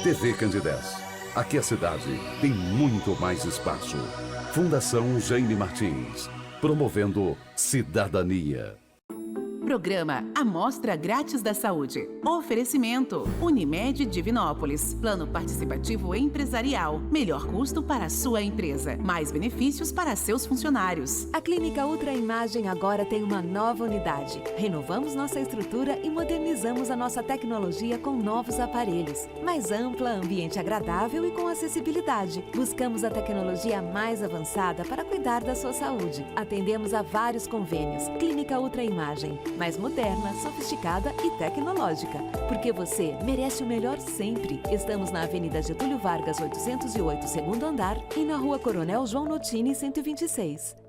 TV Candidez. Aqui a cidade tem muito mais espaço. Fundação Jaime Martins. Promovendo cidadania. Programa Amostra Grátis da Saúde. Oferecimento Unimed Divinópolis. Plano participativo empresarial. Melhor custo para a sua empresa. Mais benefícios para seus funcionários. A Clínica Ultra Imagem agora tem uma nova unidade. Renovamos nossa estrutura e modernizamos a nossa tecnologia com novos aparelhos. Mais ampla, ambiente agradável e com acessibilidade. Buscamos a tecnologia mais avançada para cuidar da sua saúde. Atendemos a vários convênios. Clínica Ultra Imagem. Mais moderna, sofisticada e tecnológica. Porque você merece o melhor sempre. Estamos na Avenida Getúlio Vargas, 808, segundo andar, e na Rua Coronel João Notini, 126.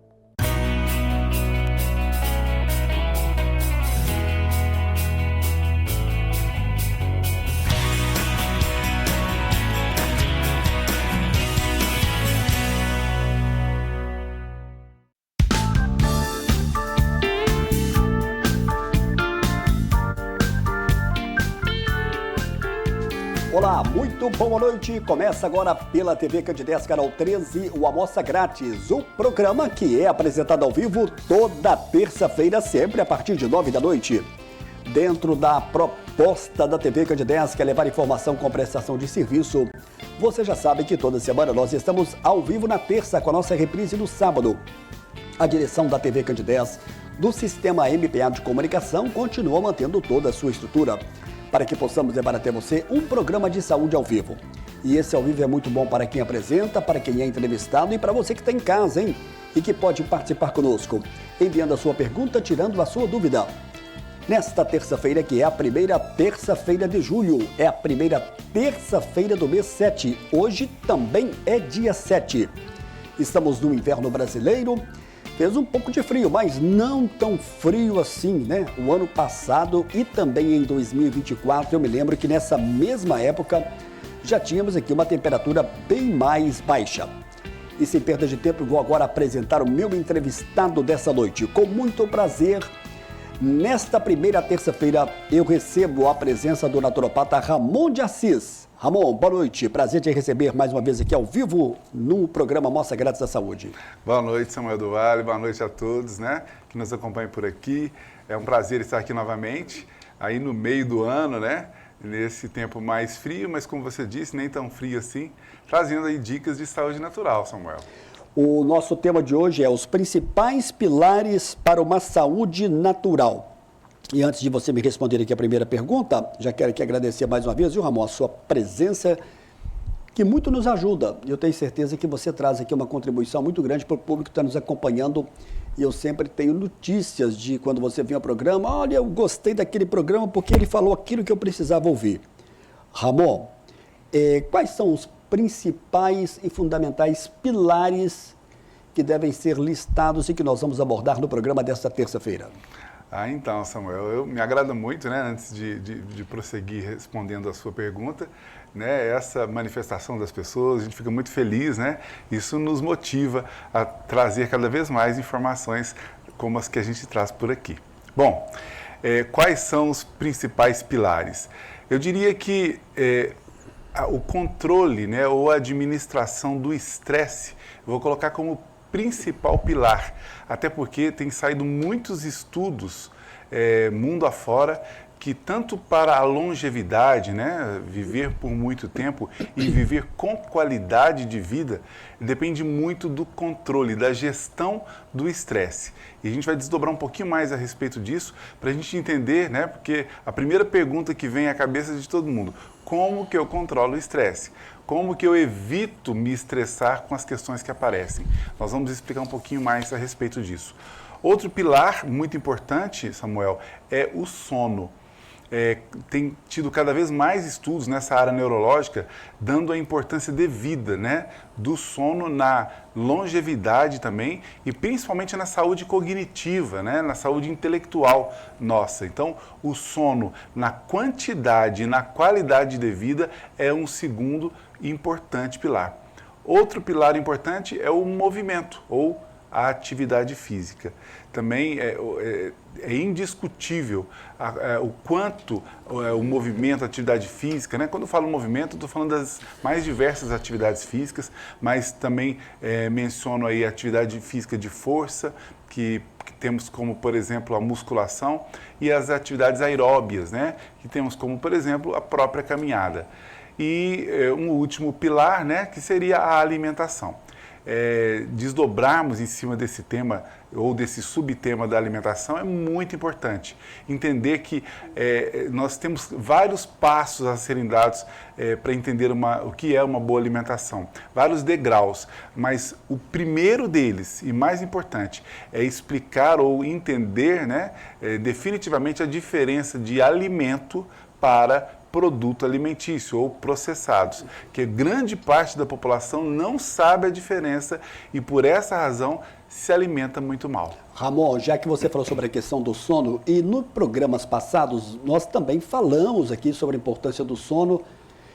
Olá, muito boa noite. Começa agora pela TV Candidez, canal 13, o Amostra Grátis, o programa que é apresentado ao vivo toda terça-feira, sempre a partir de 9 da noite. Dentro da proposta da TV Candidez, que é levar informação com prestação de serviço, você já sabe que toda semana nós estamos ao vivo na terça com a nossa reprise no sábado. A direção da TV Candidez, do Sistema MPA de Comunicação, continua mantendo toda a sua estrutura, para que possamos levar até você um programa de saúde ao vivo. E esse ao vivo é muito bom para quem apresenta, para quem é entrevistado e para você que está em casa, hein? E que pode participar conosco, enviando a sua pergunta, tirando a sua dúvida. Nesta terça-feira, que é a primeira terça-feira de julho, é a primeira terça-feira do mês 7. Hoje também é dia 7. Estamos no inverno brasileiro. Fez um pouco de frio, mas não tão frio assim, né? O ano passado e também em 2024, eu me lembro que nessa mesma época já tínhamos aqui uma temperatura bem mais baixa. E sem perda de tempo, vou agora apresentar o meu entrevistado dessa noite. Com muito prazer, nesta primeira terça-feira, eu recebo a presença do naturopata Ramon de Assis. Ramon, boa noite. Prazer te receber mais uma vez aqui ao vivo no programa Amostra Grátis da Saúde. Boa noite, Samuel do Vale. Boa noite a todos, né, que nos acompanham por aqui. É um prazer estar aqui novamente, aí no meio do ano, né, nesse tempo mais frio, mas como você disse, nem tão frio assim, trazendo aí dicas de saúde natural, Samuel. O nosso tema de hoje é os principais pilares para uma saúde natural. E antes de você me responder aqui a primeira pergunta, já quero aqui agradecer mais uma vez, viu, Ramon, a sua presença, que muito nos ajuda. Eu tenho certeza que você traz aqui uma contribuição muito grande para o público que está nos acompanhando. E eu sempre tenho notícias de quando você vem ao programa, olha, eu gostei daquele programa porque ele falou aquilo que eu precisava ouvir. Ramon, quais são os principais e fundamentais pilares que devem ser listados e que nós vamos abordar no programa desta terça-feira? Então, Samuel, me agrada muito, né, antes de prosseguir respondendo a sua pergunta, né, essa manifestação das pessoas, a gente fica muito feliz, né, isso nos motiva a trazer cada vez mais informações como as que a gente traz por aqui. Bom, quais são os principais pilares? Eu diria que o controle, né, ou a administração do estresse, eu vou colocar como principal pilar, até porque tem saído muitos estudos mundo afora que tanto para a longevidade, né, viver por muito tempo e viver com qualidade de vida, depende muito do controle, da gestão do estresse. E a gente vai desdobrar um pouquinho mais a respeito disso para a gente entender, né, porque a primeira pergunta que vem à cabeça de todo mundo, como que eu controlo o estresse? Como que eu evito me estressar com as questões que aparecem? Nós vamos explicar um pouquinho mais a respeito disso. Outro pilar muito importante, Samuel, é o sono. Tem tido cada vez mais estudos nessa área neurológica, dando a importância devida, né, do sono na longevidade também e principalmente na saúde cognitiva, né, na saúde intelectual nossa. Então, o sono na quantidade e na qualidade de vida é um segundo importante pilar. Outro pilar importante é o movimento ou a atividade física. Também é indiscutível o quanto o movimento, a atividade física, né? Quando eu falo movimento, estou falando das mais diversas atividades físicas, mas também menciono aí a atividade física de força, que temos como, por exemplo, a musculação, e as atividades aeróbias, né? Que temos como, por exemplo, a própria caminhada. E um último pilar, né? Que seria a alimentação. Desdobrarmos em cima desse tema ou desse subtema da alimentação é muito importante. Entender que nós temos vários passos a serem dados para entender o que é uma boa alimentação, vários degraus, mas o primeiro deles e mais importante é explicar ou entender, né, definitivamente a diferença de alimento para produto alimentício ou processados, que grande parte da população não sabe a diferença e por essa razão se alimenta muito mal. Ramon, já que você falou sobre a questão do sono, e nos programas passados nós também falamos aqui sobre a importância do sono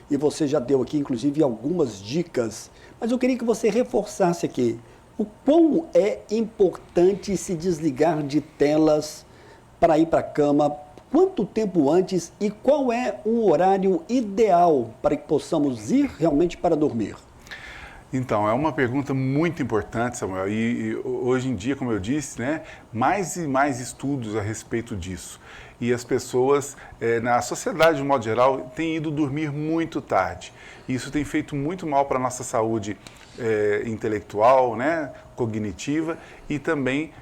e você já deu aqui inclusive algumas dicas, mas eu queria que você reforçasse aqui o quão é importante se desligar de telas para ir para a cama. Quanto tempo antes e qual é o horário ideal para que possamos ir realmente para dormir? Então, é uma pergunta muito importante, Samuel, e hoje em dia, como eu disse, né, mais e mais estudos a respeito disso. E as pessoas, na sociedade de modo geral, têm ido dormir muito tarde. E isso tem feito muito mal para a nossa saúde intelectual, né, cognitiva e também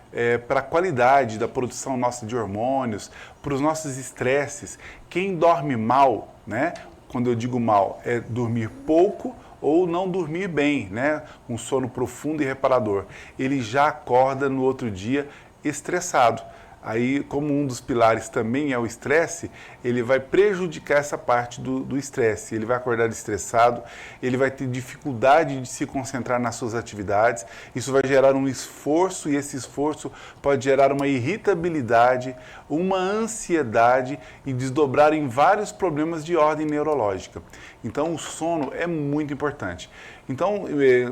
para a qualidade da produção nossa de hormônios, para os nossos estresses. Quem dorme mal, né, quando eu digo mal, é dormir pouco ou não dormir bem, né, um sono profundo e reparador. Ele já acorda no outro dia estressado. Aí, como um dos pilares também é o estresse, ele vai prejudicar essa parte do estresse. Ele vai acordar estressado, ele vai ter dificuldade de se concentrar nas suas atividades. Isso vai gerar um esforço e esse esforço pode gerar uma irritabilidade, uma ansiedade e desdobrar em vários problemas de ordem neurológica. Então, o sono é muito importante. Então,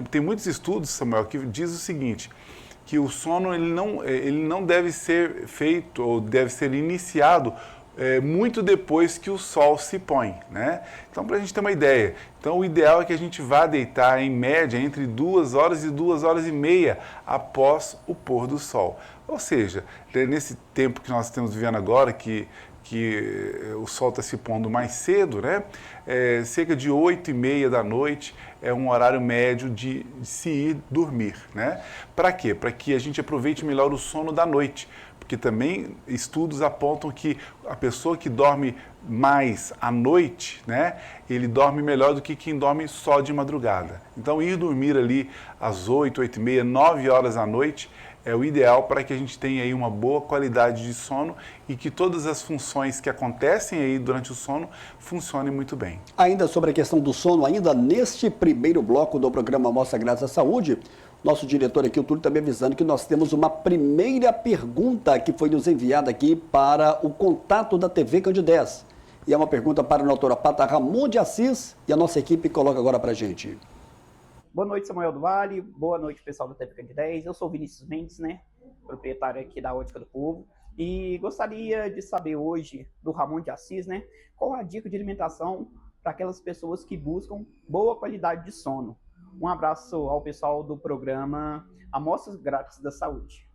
tem muitos estudos, Samuel, que diz o seguinte, que o sono ele não deve ser feito ou deve ser iniciado muito depois que o sol se põe, né? Então, para a gente ter uma ideia, então o ideal é que a gente vá deitar em média entre 2 horas e 2 horas e meia após o pôr do sol. Ou seja, nesse tempo que nós estamos vivendo agora, que o sol está se pondo mais cedo, né? Cerca de 8h30 da noite é um horário médio de se ir dormir, né? Para quê? Para que a gente aproveite melhor o sono da noite, porque também estudos apontam que a pessoa que dorme mais à noite, né? Ele dorme melhor do que quem dorme só de madrugada. Então, ir dormir ali às 8, 8h30, 9 horas da noite é o ideal para que a gente tenha aí uma boa qualidade de sono e que todas as funções que acontecem aí durante o sono funcionem muito bem. Ainda sobre a questão do sono, ainda neste primeiro bloco do programa Mostra Grátis à Saúde, nosso diretor aqui, o Túlio, também avisando que nós temos uma primeira pergunta que foi nos enviada aqui para o contato da TV Candidez. E é uma pergunta para a naturopata Ramon de Assis e a nossa equipe coloca agora para a gente. Boa noite, Samuel do Vale. Boa noite, pessoal da TV Candidez. Eu sou o Vinícius Mendes, né? Proprietário aqui da Ótica do Povo. E gostaria de saber hoje do Ramon de Assis, né? Qual a dica de alimentação para aquelas pessoas que buscam boa qualidade de sono. Um abraço ao pessoal do programa Amostras Grátis da Saúde.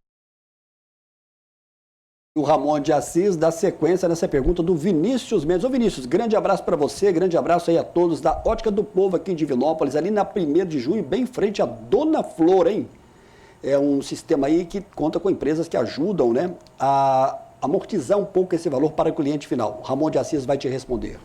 O Ramon de Assis dá sequência nessa pergunta do Vinícius Mendes. Ô Vinícius, grande abraço para você, grande abraço aí a todos da Ótica do Povo aqui em Divinópolis, ali na 1º de junho, bem em frente à Dona Flor, hein? É um sistema aí que conta com empresas que ajudam, né, a amortizar um pouco esse valor para o cliente final. O Ramon de Assis vai te responder.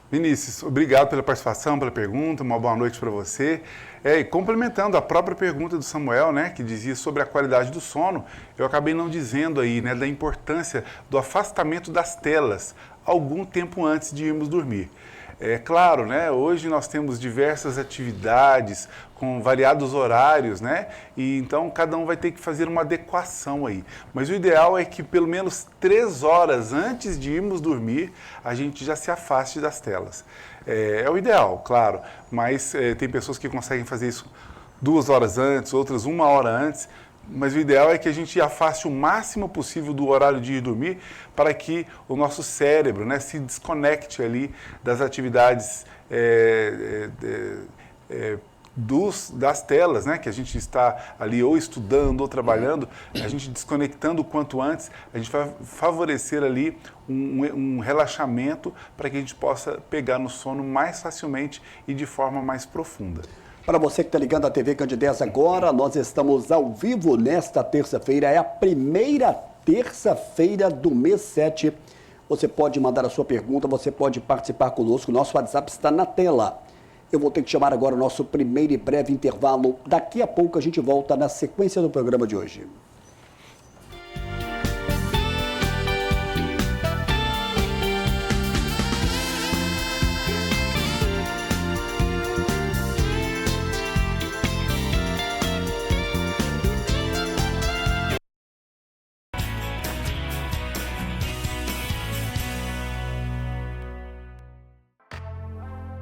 Vinícius, obrigado pela participação, pela pergunta, uma boa noite para você. E complementando a própria pergunta do Samuel, né, que dizia sobre a qualidade do sono, eu acabei não dizendo aí, né, da importância do afastamento das telas algum tempo antes de irmos dormir. É claro, né, hoje nós temos diversas atividades com variados horários, né, e então cada um vai ter que fazer uma adequação aí. Mas o ideal é que pelo menos 3 horas antes de irmos dormir, a gente já se afaste das telas. É o ideal, claro, mas tem pessoas que conseguem fazer isso 2 horas antes, outras 1 hora antes. Mas o ideal é que a gente afaste o máximo possível do horário de ir dormir para que o nosso cérebro, né, se desconecte ali das atividades das telas, né, que a gente está ali ou estudando ou trabalhando, a gente desconectando o quanto antes, a gente vai favorecer ali um relaxamento para que a gente possa pegar no sono mais facilmente e de forma mais profunda. Para você que está ligando a TV Candidez agora, nós estamos ao vivo nesta terça-feira, é a primeira terça-feira do mês 7. Você pode mandar a sua pergunta, você pode participar conosco, nosso WhatsApp está na tela. Eu vou ter que chamar agora o nosso primeiro e breve intervalo. Daqui a pouco a gente volta na sequência do programa de hoje.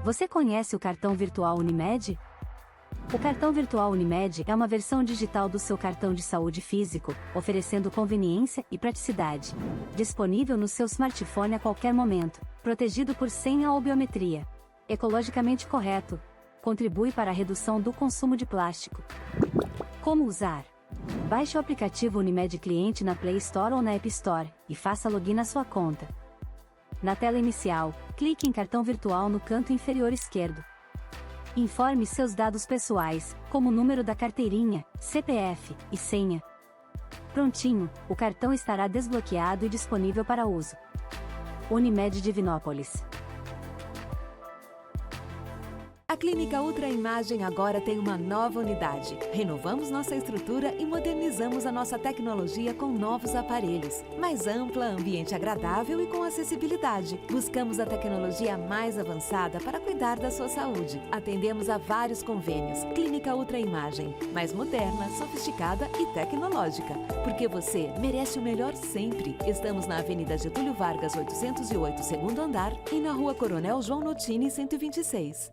Você conhece o cartão virtual Unimed? O cartão virtual Unimed é uma versão digital do seu cartão de saúde físico, oferecendo conveniência e praticidade. Disponível no seu smartphone a qualquer momento, protegido por senha ou biometria. Ecologicamente correto. Contribui para a redução do consumo de plástico. Como usar? Baixe o aplicativo Unimed Cliente na Play Store ou na App Store e faça login na sua conta. Na tela inicial, clique em cartão virtual no canto inferior esquerdo. Informe seus dados pessoais, como o número da carteirinha, CPF e senha. Prontinho, o cartão estará desbloqueado e disponível para uso. Unimed Divinópolis. A Clínica Ultra Imagem agora tem uma nova unidade. Renovamos nossa estrutura e modernizamos a nossa tecnologia com novos aparelhos. Mais ampla, ambiente agradável e com acessibilidade. Buscamos a tecnologia mais avançada para cuidar da sua saúde. Atendemos a vários convênios. Clínica Ultra Imagem, mais moderna, sofisticada e tecnológica. Porque você merece o melhor sempre. Estamos na Avenida Getúlio Vargas, 808, segundo andar, e na Rua Coronel João Notini, 126.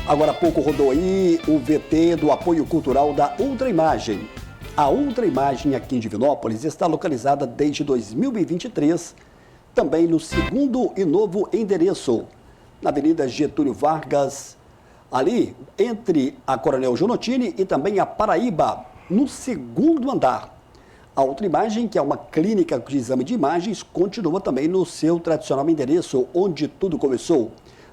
Agora há pouco rodou aí o VT do apoio cultural da Ultra Imagem. A Ultra Imagem aqui em Divinópolis está localizada desde 2023, também no segundo e novo endereço, na Avenida Getúlio Vargas, ali entre a Coronel João Notini e também a Paraíba, no segundo andar. A Ultra Imagem, que é uma clínica de exame de imagens, continua também no seu tradicional endereço, onde tudo começou,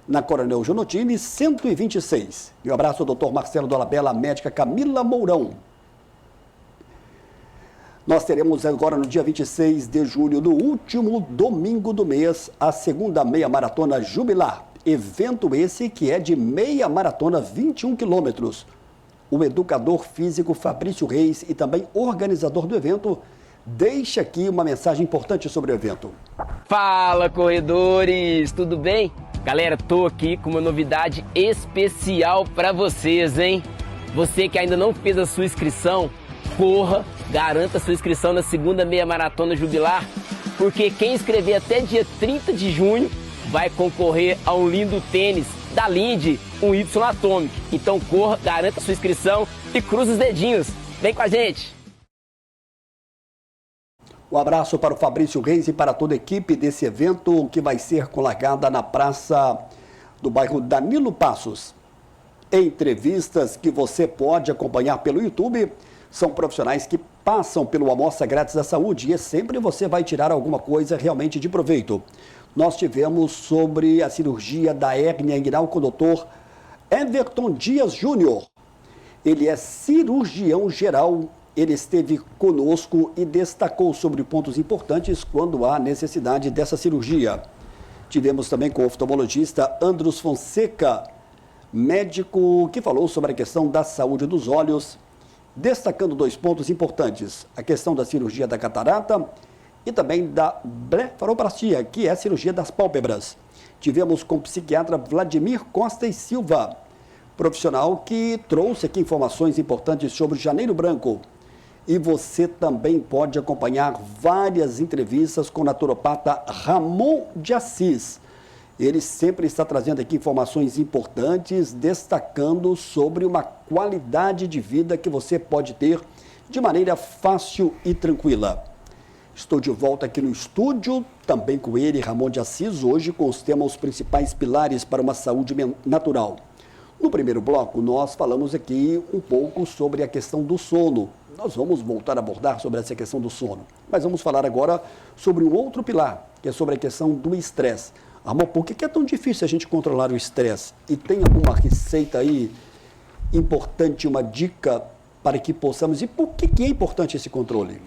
na Coronel João Notini, 126. E um abraço ao Dr. Marcelo Dolabella, médica Camila Mourão. Nós teremos agora no dia 26 de julho, no último domingo do mês, a segunda meia maratona Jubilar. Evento esse que é de meia maratona, 21 quilômetros. O educador físico Fabrício Reis e também organizador do evento deixa aqui uma mensagem importante sobre o evento. Fala, corredores! Tudo bem? Galera, tô aqui com uma novidade especial para vocês, hein? Você que ainda não fez a sua inscrição, corra, garanta a sua inscrição na segunda meia maratona Jubilar, porque quem inscrever até dia 30 de junho vai concorrer a um lindo tênis da Lindy, um Y Atomic. Então corra, garanta a sua inscrição e cruza os dedinhos. Vem com a gente! Um abraço para o Fabrício Reis e para toda a equipe desse evento que vai ser com largada na praça do bairro Danilo Passos. Entrevistas que você pode acompanhar pelo YouTube são profissionais que passam pelo Amostra Grátis da Saúde e sempre você vai tirar alguma coisa realmente de proveito. Nós tivemos sobre a cirurgia da hérnia inguinal com o Dr. Everton Dias Júnior. Ele é cirurgião geral. Ele esteve conosco e destacou sobre pontos importantes quando há necessidade dessa cirurgia. Tivemos também com o oftalmologista Andros Fonseca, médico que falou sobre a questão da saúde dos olhos, destacando dois pontos importantes, a questão da cirurgia da catarata e também da blefaroplastia, que é a cirurgia das pálpebras. Tivemos com o psiquiatra Vladimir Costa e Silva, profissional que trouxe aqui informações importantes sobre Janeiro Branco. e você também pode acompanhar várias entrevistas com o naturopata Ramon de Assis. Ele sempre está trazendo aqui informações importantes, destacando sobre uma qualidade de vida que você pode ter de maneira fácil e tranquila. Estou de volta aqui no estúdio, também com ele, Ramon de Assis, hoje com os temas principais pilares para uma saúde natural. No primeiro bloco, nós falamos aqui um pouco sobre a questão do sono. Nós vamos voltar a abordar sobre essa questão do sono, mas vamos falar agora sobre um outro pilar, que é sobre a questão do estresse. Ramon, por que é tão difícil a gente controlar o estresse? E tem alguma receita aí importante, uma dica para que possamos... E por que é importante esse controle?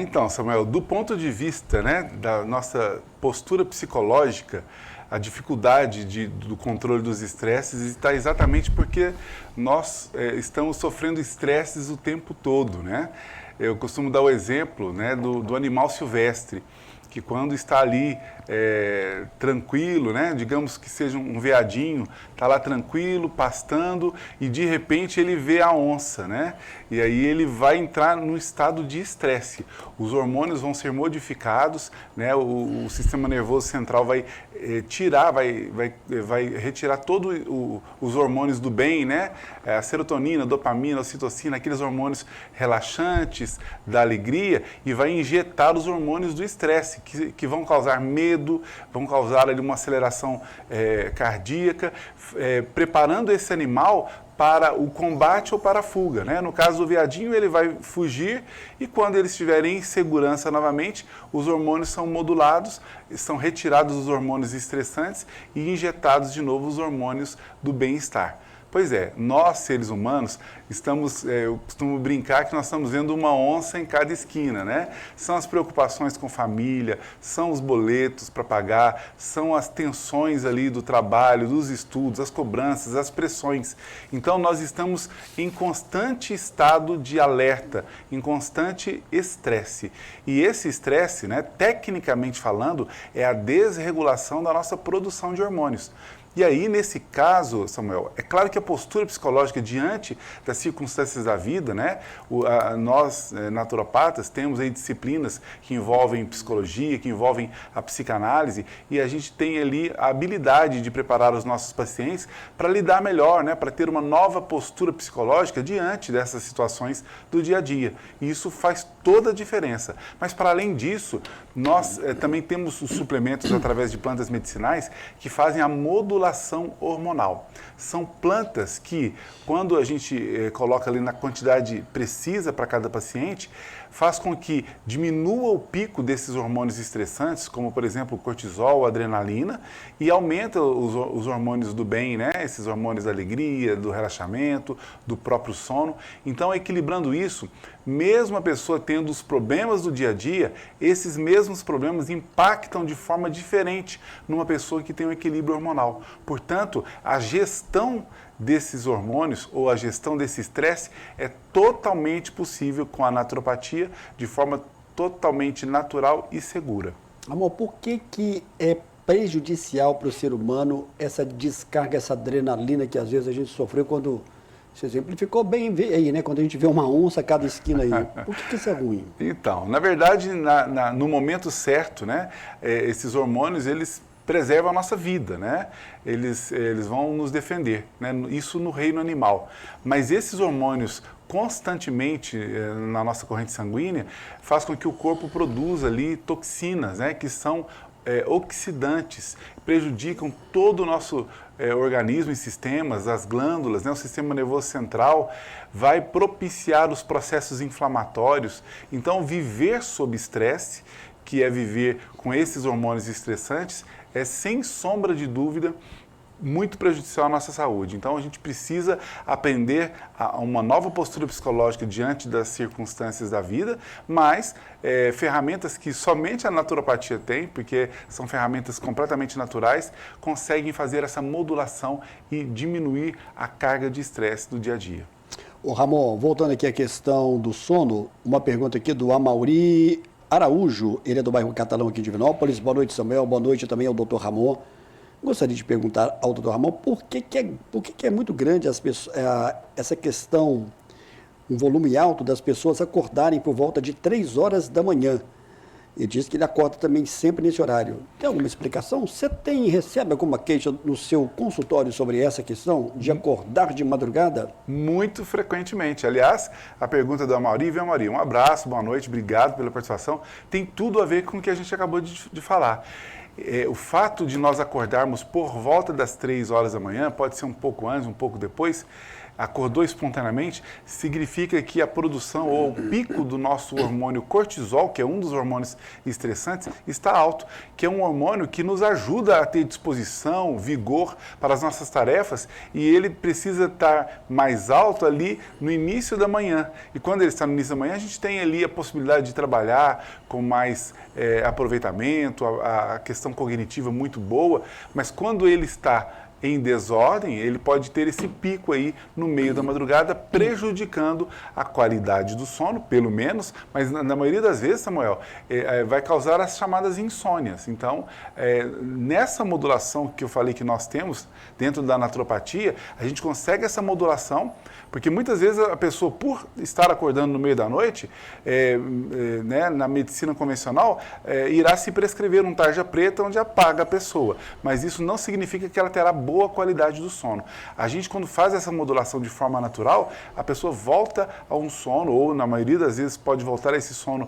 Então, Samuel, do ponto de vista, né, da nossa postura psicológica, a dificuldade do controle dos estresses está exatamente porque nós estamos sofrendo estresses o tempo todo, né? Eu costumo dar o exemplo, né, do animal silvestre, que quando está ali tranquilo, né, digamos que seja um veadinho, está lá tranquilo, pastando, e de repente ele vê a onça, né? E aí ele vai entrar no estado de estresse. Os hormônios vão ser modificados, né? O sistema nervoso central vai retirar todos os hormônios do bem, né? A serotonina, a dopamina, a ocitocina, aqueles hormônios relaxantes da alegria, e vai injetar os hormônios do estresse, que vão causar medo, vão causar ali uma aceleração cardíaca, preparando esse animal para o combate ou para a fuga, né? No caso do veadinho, ele vai fugir, e quando ele estiver em segurança novamente, os hormônios são modulados, são retirados os hormônios estressantes e injetados de novo os hormônios do bem-estar. Pois é, nós, seres humanos, eu costumo brincar que nós estamos vendo uma onça em cada esquina, né? São as preocupações com família, são os boletos para pagar, são as tensões ali do trabalho, dos estudos, as cobranças, as pressões. Então, nós estamos em constante estado de alerta, em constante estresse. E esse estresse, né, tecnicamente falando, é a desregulação da nossa produção de hormônios. E aí, nesse caso, Samuel, é claro que a postura psicológica diante das circunstâncias da vida, né? Nós, naturopatas, temos aí disciplinas que envolvem psicologia, que envolvem a psicanálise, e a gente tem ali a habilidade de preparar os nossos pacientes para lidar melhor, né? Para ter uma nova postura psicológica diante dessas situações do dia a dia. E isso faz toda a diferença. Mas, para além disso, nós também temos os suplementos através de plantas medicinais que fazem a modulação hormonal. São plantas que, quando a gente coloca ali na quantidade precisa para cada paciente, faz com que diminua o pico desses hormônios estressantes, como, por exemplo, o cortisol, a adrenalina, e aumenta os hormônios do bem, né? Esses hormônios da alegria, do relaxamento, do próprio sono. Então, equilibrando isso, mesmo a pessoa tendo os problemas do dia a dia, esses mesmos problemas impactam de forma diferente numa pessoa que tem um equilíbrio hormonal. Portanto, a gestão desses hormônios ou a gestão desse estresse é totalmente possível com a naturopatia, de forma totalmente natural e segura. Amor, por que é prejudicial para o ser humano essa descarga, essa adrenalina que às vezes a gente sofreu quando... Você exemplificou bem aí, né? Quando a gente vê uma onça a cada esquina aí. Por que isso é ruim? Então, na verdade, no momento certo, né? Esses hormônios, eles preservam a nossa vida, né? Eles vão nos defender, né? Isso no reino animal. Mas esses hormônios constantemente na nossa corrente sanguínea faz com que o corpo produza ali toxinas, né? Que são oxidantes, prejudicam todo o nosso organismo e sistemas, as glândulas, né? O sistema nervoso central, vai propiciar os processos inflamatórios. Então, viver sob estresse, que é viver com esses hormônios estressantes, é sem sombra de dúvida muito prejudicial à nossa saúde. Então, a gente precisa aprender a uma nova postura psicológica diante das circunstâncias da vida, mas ferramentas que somente a naturopatia tem, porque são ferramentas completamente naturais, conseguem fazer essa modulação e diminuir a carga de estresse do dia a dia. Ô Ramon, voltando aqui à questão do sono, uma pergunta aqui do Amauri Araújo, ele é do bairro Catalão aqui de Divinópolis. Boa noite, Samuel. Boa noite também ao doutor Ramon. Gostaria de perguntar ao doutor Ramon por que é muito grande essa questão um volume alto das pessoas acordarem por volta de 3 horas da manhã. E diz que ele acorda também sempre nesse horário. Tem alguma explicação? Você recebe alguma queixa no seu consultório sobre essa questão de acordar de madrugada? Muito frequentemente. Aliás, a pergunta do Amauri, viu, Amauri? Um abraço, boa noite, obrigado pela participação. Tem tudo a ver com o que a gente acabou de falar. O fato de nós acordarmos por volta das 3 horas da manhã, pode ser um pouco antes, um pouco depois, acordou espontaneamente, significa que a produção ou o pico do nosso hormônio cortisol, que é um dos hormônios estressantes, está alto, que é um hormônio que nos ajuda a ter disposição, vigor para as nossas tarefas, e ele precisa estar mais alto ali no início da manhã. E quando ele está no início da manhã, a gente tem ali a possibilidade de trabalhar com mais aproveitamento, a questão cognitiva muito boa, mas quando ele está em desordem, ele pode ter esse pico aí no meio da madrugada, prejudicando a qualidade do sono, pelo menos, mas na maioria das vezes, Samuel, vai causar as chamadas insônias. Então, nessa modulação que eu falei que nós temos dentro da naturopatia, a gente consegue essa modulação, porque muitas vezes a pessoa, por estar acordando no meio da noite, né, na medicina convencional, irá se prescrever um tarja preta onde apaga a pessoa, mas isso não significa que ela terá boa qualidade do sono. A gente, quando faz essa modulação de forma natural, a pessoa volta a um sono, ou na maioria das vezes pode voltar a esse sono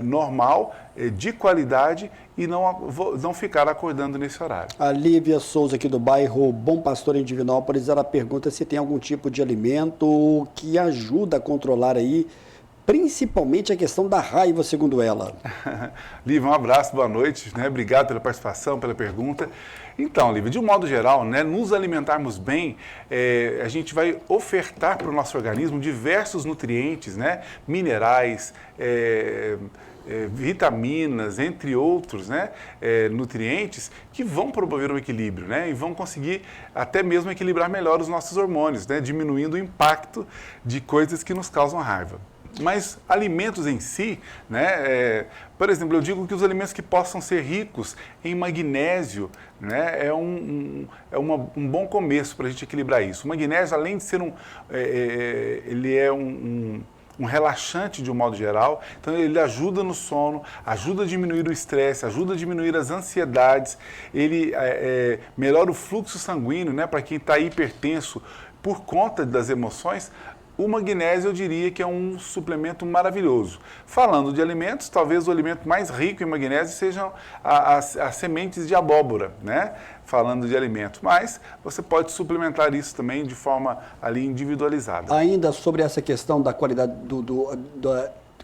normal, de qualidade, e não ficar acordando nesse horário. A Lívia Souza, aqui do bairro Bom Pastor, em Divinópolis, ela pergunta se tem algum tipo de alimento que ajuda a controlar aí, principalmente a questão da raiva, segundo ela. Lívia, um abraço, boa noite, né? Obrigado pela participação, pela pergunta. Então, Lívia, de um modo geral, né, nos alimentarmos bem, a gente vai ofertar para o nosso organismo diversos nutrientes, né, minerais, vitaminas, entre outros, né, nutrientes que vão promover um equilíbrio, né, e vão conseguir até mesmo equilibrar melhor os nossos hormônios, né, diminuindo o impacto de coisas que nos causam raiva. Mas alimentos em si, né, por exemplo, eu digo que os alimentos que possam ser ricos em magnésio, né, é um bom começo para a gente equilibrar isso. O magnésio, além de ser ele é um relaxante de um modo geral, então ele ajuda no sono, ajuda a diminuir o estresse, ajuda a diminuir as ansiedades, ele melhora o fluxo sanguíneo, né, para quem está hipertenso por conta das emoções. O magnésio, eu diria que é um suplemento maravilhoso. Falando de alimentos, talvez o alimento mais rico em magnésio sejam as sementes de abóbora, né? Falando de alimento. Mas você pode suplementar isso também de forma ali individualizada. Ainda sobre essa questão da qualidade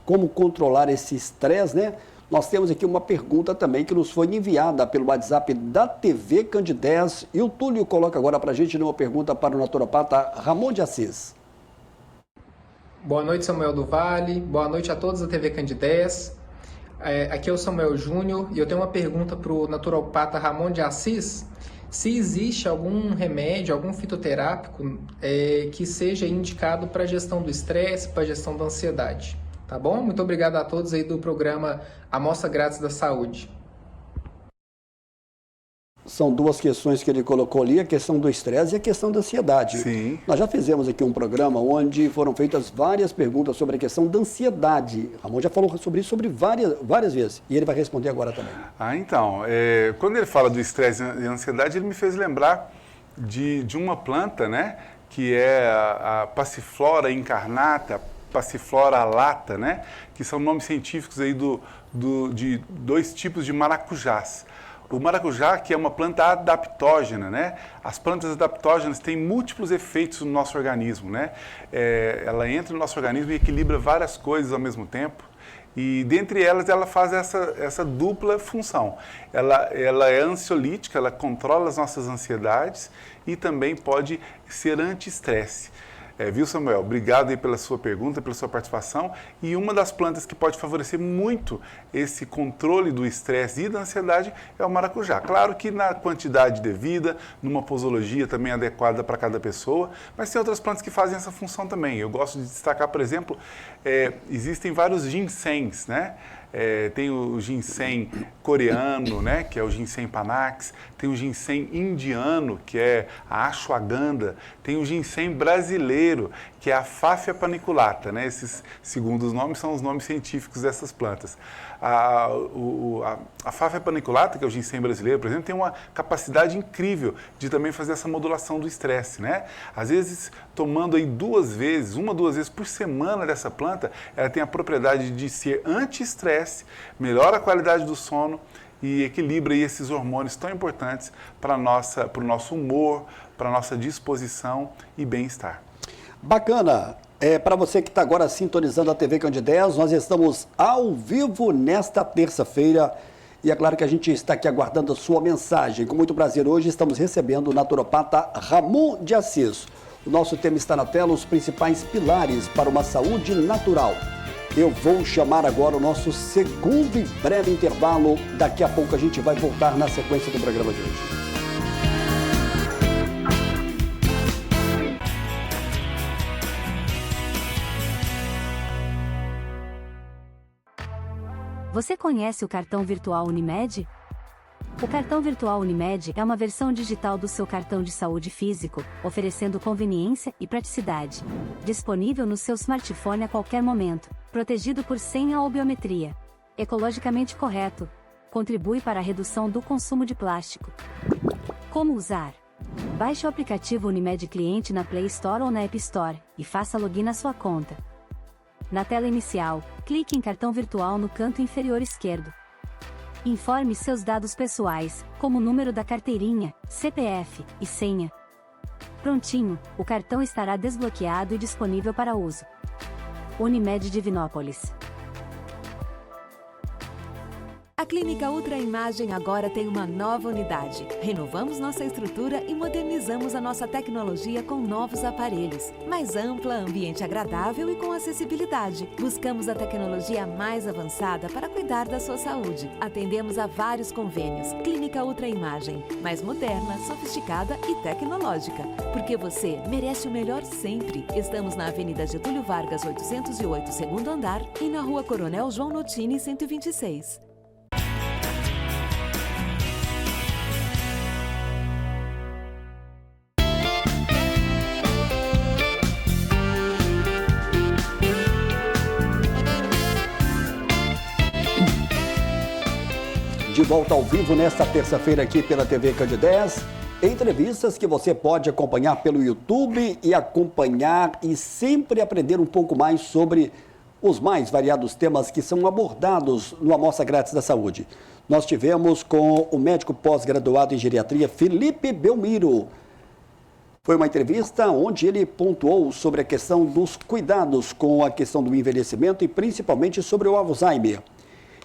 como controlar esse estresse, né? Nós temos aqui uma pergunta também que nos foi enviada pelo WhatsApp da TV Candidez, e o Túlio coloca agora para a gente uma pergunta para o naturopata Ramon de Assis. Boa noite, Samuel do Vale. Boa noite a todos da TV Candidez. Aqui é o Samuel Júnior e eu tenho uma pergunta para o naturopata Ramon de Assis. Se existe algum remédio, algum fitoterápico que seja indicado para a gestão do estresse, para a gestão da ansiedade. Tá bom? Muito obrigado a todos aí do programa Amostra Grátis da Saúde. São duas questões que ele colocou ali, a questão do estresse e a questão da ansiedade. Sim. Nós já fizemos aqui um programa onde foram feitas várias perguntas sobre a questão da ansiedade. Ramon já falou sobre isso várias vezes, e ele vai responder agora também. Então, quando ele fala do estresse e ansiedade, ele me fez lembrar de uma planta, né, que é a Passiflora incarnata, Passiflora alata, né, que são nomes científicos aí de dois tipos de maracujás. O maracujá, que é uma planta adaptógena, né? As plantas adaptógenas têm múltiplos efeitos no nosso organismo, né? Ela entra no nosso organismo e equilibra várias coisas ao mesmo tempo. E dentre elas, ela faz essa dupla função. Ela é ansiolítica, ela controla as nossas ansiedades e também pode ser anti-estresse. Viu, Samuel? Obrigado aí pela sua pergunta, pela sua participação. E uma das plantas que pode favorecer muito esse controle do estresse e da ansiedade é o maracujá. Claro que na quantidade devida, numa posologia também adequada para cada pessoa, mas tem outras plantas que fazem essa função também. Eu gosto de destacar, por exemplo, existem vários ginséns, né? tem o ginseng coreano, né, que é o ginseng panax, tem o ginseng indiano, que é a ashwagandha, tem o ginseng brasileiro, que é a Fáfia paniculata, né? Esses, segundo os nomes, são os nomes científicos dessas plantas. A Fáfia paniculata, que é o ginseng brasileiro, por exemplo, tem uma capacidade incrível de também fazer essa modulação do estresse, né? Às vezes, tomando aí 2 vezes, 1 a 2 vezes por semana dessa planta, ela tem a propriedade de ser anti-estresse, melhora a qualidade do sono e equilibra aí esses hormônios tão importantes para o nosso humor, para a nossa disposição e bem-estar. Bacana! Para você que está agora sintonizando a TV Candidez, nós estamos ao vivo nesta terça-feira e é claro que a gente está aqui aguardando a sua mensagem. Com muito prazer, hoje estamos recebendo o naturopata Ramon de Assis. O nosso tema está na tela, os principais pilares para uma saúde natural. Eu vou chamar agora o nosso segundo e breve intervalo. Daqui a pouco a gente vai voltar na sequência do programa de hoje. Você conhece o cartão virtual Unimed? O cartão virtual Unimed é uma versão digital do seu cartão de saúde físico, oferecendo conveniência e praticidade. Disponível no seu smartphone a qualquer momento, protegido por senha ou biometria. Ecologicamente correto. Contribui para a redução do consumo de plástico. Como usar? Baixe o aplicativo Unimed Cliente na Play Store ou na App Store e faça login na sua conta. Na tela inicial, clique em cartão virtual no canto inferior esquerdo. Informe seus dados pessoais, como o número da carteirinha, CPF e senha. Prontinho, o cartão estará desbloqueado e disponível para uso. Unimed Divinópolis. A Clínica Ultra Imagem agora tem uma nova unidade. Renovamos nossa estrutura e modernizamos a nossa tecnologia com novos aparelhos. Mais ampla, ambiente agradável e com acessibilidade. Buscamos a tecnologia mais avançada para cuidar da sua saúde. Atendemos a vários convênios. Clínica Ultra Imagem, mais moderna, sofisticada e tecnológica. Porque você merece o melhor sempre. Estamos na Avenida Getúlio Vargas, 808, segundo andar, e na Rua Coronel João Notini, 126. De volta ao vivo nesta terça-feira aqui pela TV Candidez. Entrevistas que você pode acompanhar pelo YouTube e acompanhar e sempre aprender um pouco mais sobre os mais variados temas que são abordados no Amostra Grátis da Saúde. Nós tivemos com o médico pós-graduado em geriatria, Felipe Belmiro. Foi uma entrevista onde ele pontuou sobre a questão dos cuidados com a questão do envelhecimento e principalmente sobre o Alzheimer.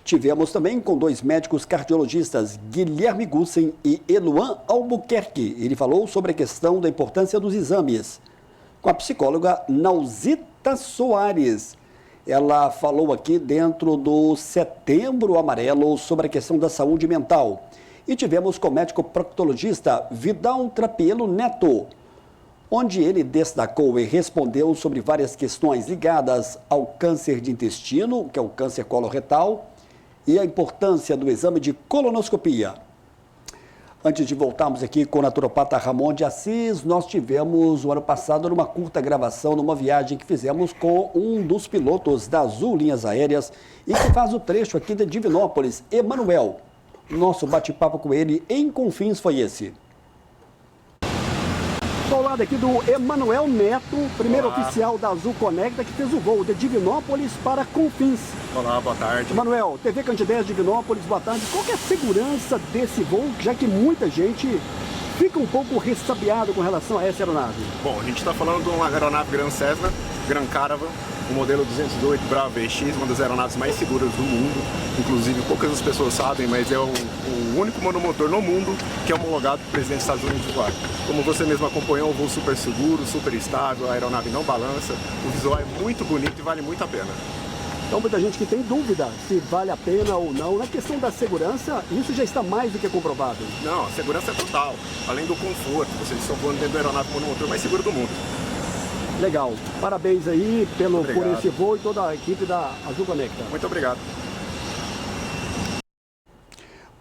Tivemos também com 2 médicos cardiologistas, Guilherme Gussen e Eluan Albuquerque. Ele falou sobre a questão da importância dos exames. Com a psicóloga Nausita Soares. Ela falou aqui dentro do Setembro Amarelo sobre a questão da saúde mental. E tivemos com o médico proctologista Vidal Trapielo Neto, onde ele destacou e respondeu sobre várias questões ligadas ao câncer de intestino, que é o câncer coloretal, e a importância do exame de colonoscopia. Antes de voltarmos aqui com o naturopata Ramon de Assis, nós tivemos o ano passado uma curta gravação numa viagem que fizemos com um dos pilotos da Azul Linhas Aéreas e que faz o trecho aqui de Divinópolis, Emanuel. Nosso bate-papo com ele em Confins foi esse. Estou ao lado aqui do Emanuel Neto, primeiro oficial da Azul Conecta, que fez o voo de Divinópolis para Confins. Olá, boa tarde. Emanuel, TV Candidez Divinópolis, boa tarde. Qual que é a segurança desse voo, já que muita gente fica um pouco ressabiado com relação a essa aeronave? Bom, a gente está falando de uma aeronave Gran Cessna, Gran Caravan, o modelo 208 Bravo VX, uma das aeronaves mais seguras do mundo. Inclusive, poucas pessoas sabem, mas é o único monomotor no mundo que é homologado para o presidente dos Estados Unidos voar. Como você mesmo acompanhou, um voo super seguro, super estável, a aeronave não balança, o visual é muito bonito e vale muito a pena. Então, muita gente que tem dúvida se vale a pena ou não. Na questão da segurança, isso já está mais do que comprovado. Não, a segurança é total. Além do conforto, vocês estão voando dentro da aeronave monomotor mais seguro do mundo. Legal. Parabéns aí por esse voo e toda a equipe da Azul Conecta. Muito obrigado.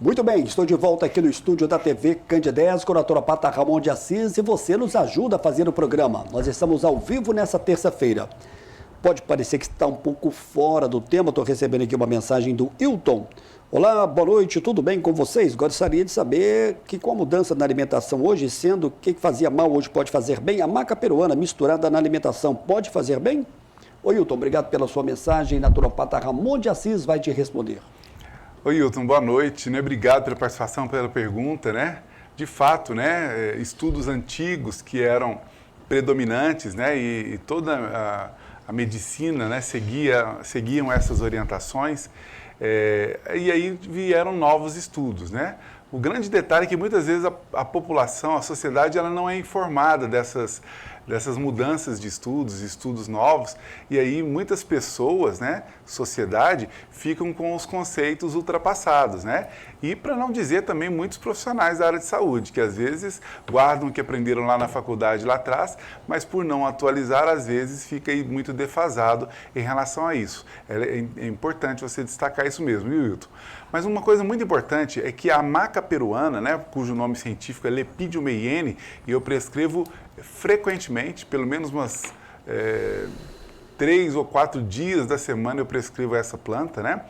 Muito bem, estou de volta aqui no estúdio da TV Candidez com a naturopata Ramon de Assis e você nos ajuda a fazer o programa. Nós estamos ao vivo nessa terça-feira. Pode parecer que está um pouco fora do tema, estou recebendo aqui uma mensagem do Hilton. Olá, boa noite, tudo bem com vocês? Gostaria de saber que com a mudança na alimentação hoje, sendo o que fazia mal hoje pode fazer bem, a maca peruana misturada na alimentação pode fazer bem? Oi, Hilton, obrigado pela sua mensagem. Naturopata Ramon de Assis vai te responder. Oi, Hilton, boa noite, né? Obrigado pela participação, pela pergunta, né? De fato, né? Estudos antigos que eram predominantes, né? E toda a medicina, né? Seguiam essas orientações. E aí vieram novos estudos, né? O grande detalhe é que muitas vezes a população, a sociedade, ela não é informada dessas mudanças de estudos novos, e aí muitas pessoas, né, sociedade, ficam com os conceitos ultrapassados, né? E para não dizer também muitos profissionais da área de saúde, que às vezes guardam o que aprenderam lá na faculdade lá atrás, mas por não atualizar, às vezes fica aí muito defasado em relação a isso. É importante você destacar isso mesmo, viu, Hilton? Mas uma coisa muito importante é que a maca peruana, né, cujo nome científico é Lepidium meiene, e eu prescrevo frequentemente, pelo menos umas 3 ou 4 dias da semana eu prescrevo essa planta, né?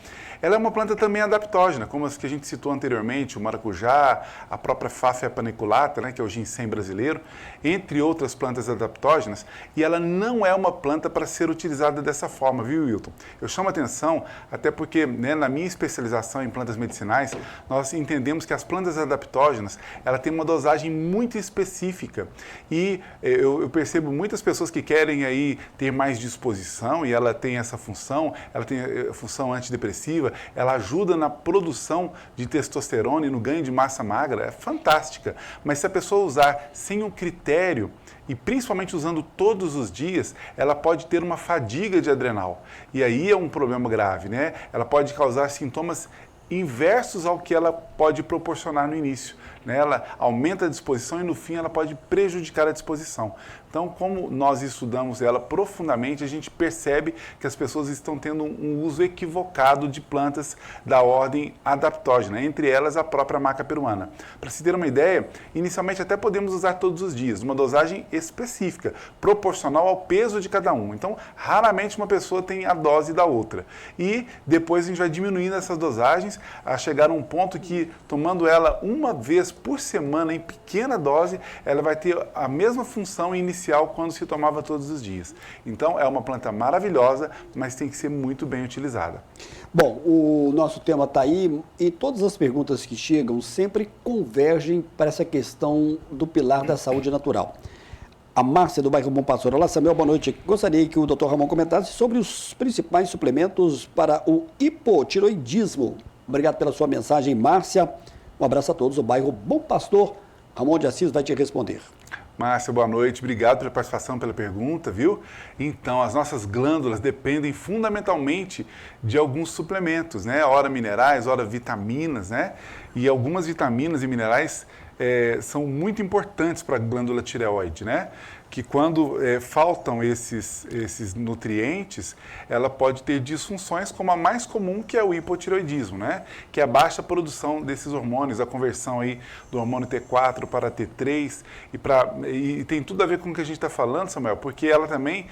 Ela é uma planta também adaptógena, como as que a gente citou anteriormente, o maracujá, a própria Fáfia paniculata, né, que é o ginseng brasileiro, entre outras plantas adaptógenas, e ela não é uma planta para ser utilizada dessa forma, viu, Hilton? Eu chamo a atenção, até porque, né, na minha especialização em plantas medicinais, nós entendemos que as plantas adaptógenas, ela tem uma dosagem muito específica, e eu percebo muitas pessoas que querem aí ter mais disposição, e ela tem essa função, ela tem a função antidepressiva, ela ajuda na produção de testosterona e no ganho de massa magra, é fantástica. Mas se a pessoa usar sem um critério, e principalmente usando todos os dias, ela pode ter uma fadiga de adrenal. E aí é um problema grave, né? Ela pode causar sintomas inversos ao que ela pode proporcionar no início, né? Ela aumenta a disposição e no fim ela pode prejudicar a disposição. Então, como nós estudamos ela profundamente, a gente percebe que as pessoas estão tendo um uso equivocado de plantas da ordem adaptógena, entre elas a própria maca peruana. Para se ter uma ideia, inicialmente até podemos usar todos os dias, uma dosagem específica, proporcional ao peso de cada um. Então, raramente uma pessoa tem a dose da outra. E depois a gente vai diminuindo essas dosagens a chegar a um ponto que, tomando ela uma vez por semana em pequena dose, ela vai ter a mesma função inicial quando se tomava todos os dias. Então, é uma planta maravilhosa, mas tem que ser muito bem utilizada. Bom, o nosso tema está aí e todas as perguntas que chegam sempre convergem para essa questão do pilar da saúde natural. A Márcia, do bairro Bom Pastor. Olá, Samuel, boa noite. Gostaria que o Dr. Ramon comentasse sobre os principais suplementos para o hipotiroidismo. Obrigado pela sua mensagem, Márcia. Um abraço a todos. O bairro Bom Pastor, Ramon de Assis vai te responder. Márcia, boa noite. Obrigado pela participação, pela pergunta, viu? Então, as nossas glândulas dependem fundamentalmente de alguns suplementos, né? Ora minerais, ora vitaminas, né? E algumas vitaminas e minerais são muito importantes para a glândula tireoide, né? Que quando faltam esses nutrientes, ela pode ter disfunções como a mais comum, que é o hipotireoidismo, né? Que é a baixa produção desses hormônios, a conversão aí do hormônio T4 para T3, e tem tudo a ver com o que a gente está falando, Samuel, porque ela também,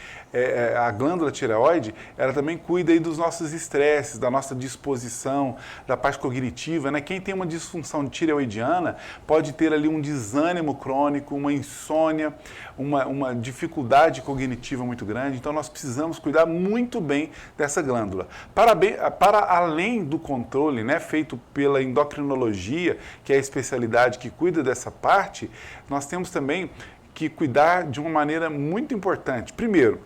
a glândula tireoide, ela também cuida aí dos nossos estresses, da nossa disposição, da parte cognitiva, né? Quem tem uma disfunção tireoidiana pode ter ali um desânimo crônico, uma insônia, uma dificuldade cognitiva muito grande, então nós precisamos cuidar muito bem dessa glândula. Para além do controle, né, feito pela endocrinologia, que é a especialidade que cuida dessa parte, nós temos também que cuidar de uma maneira muito importante. Primeiro,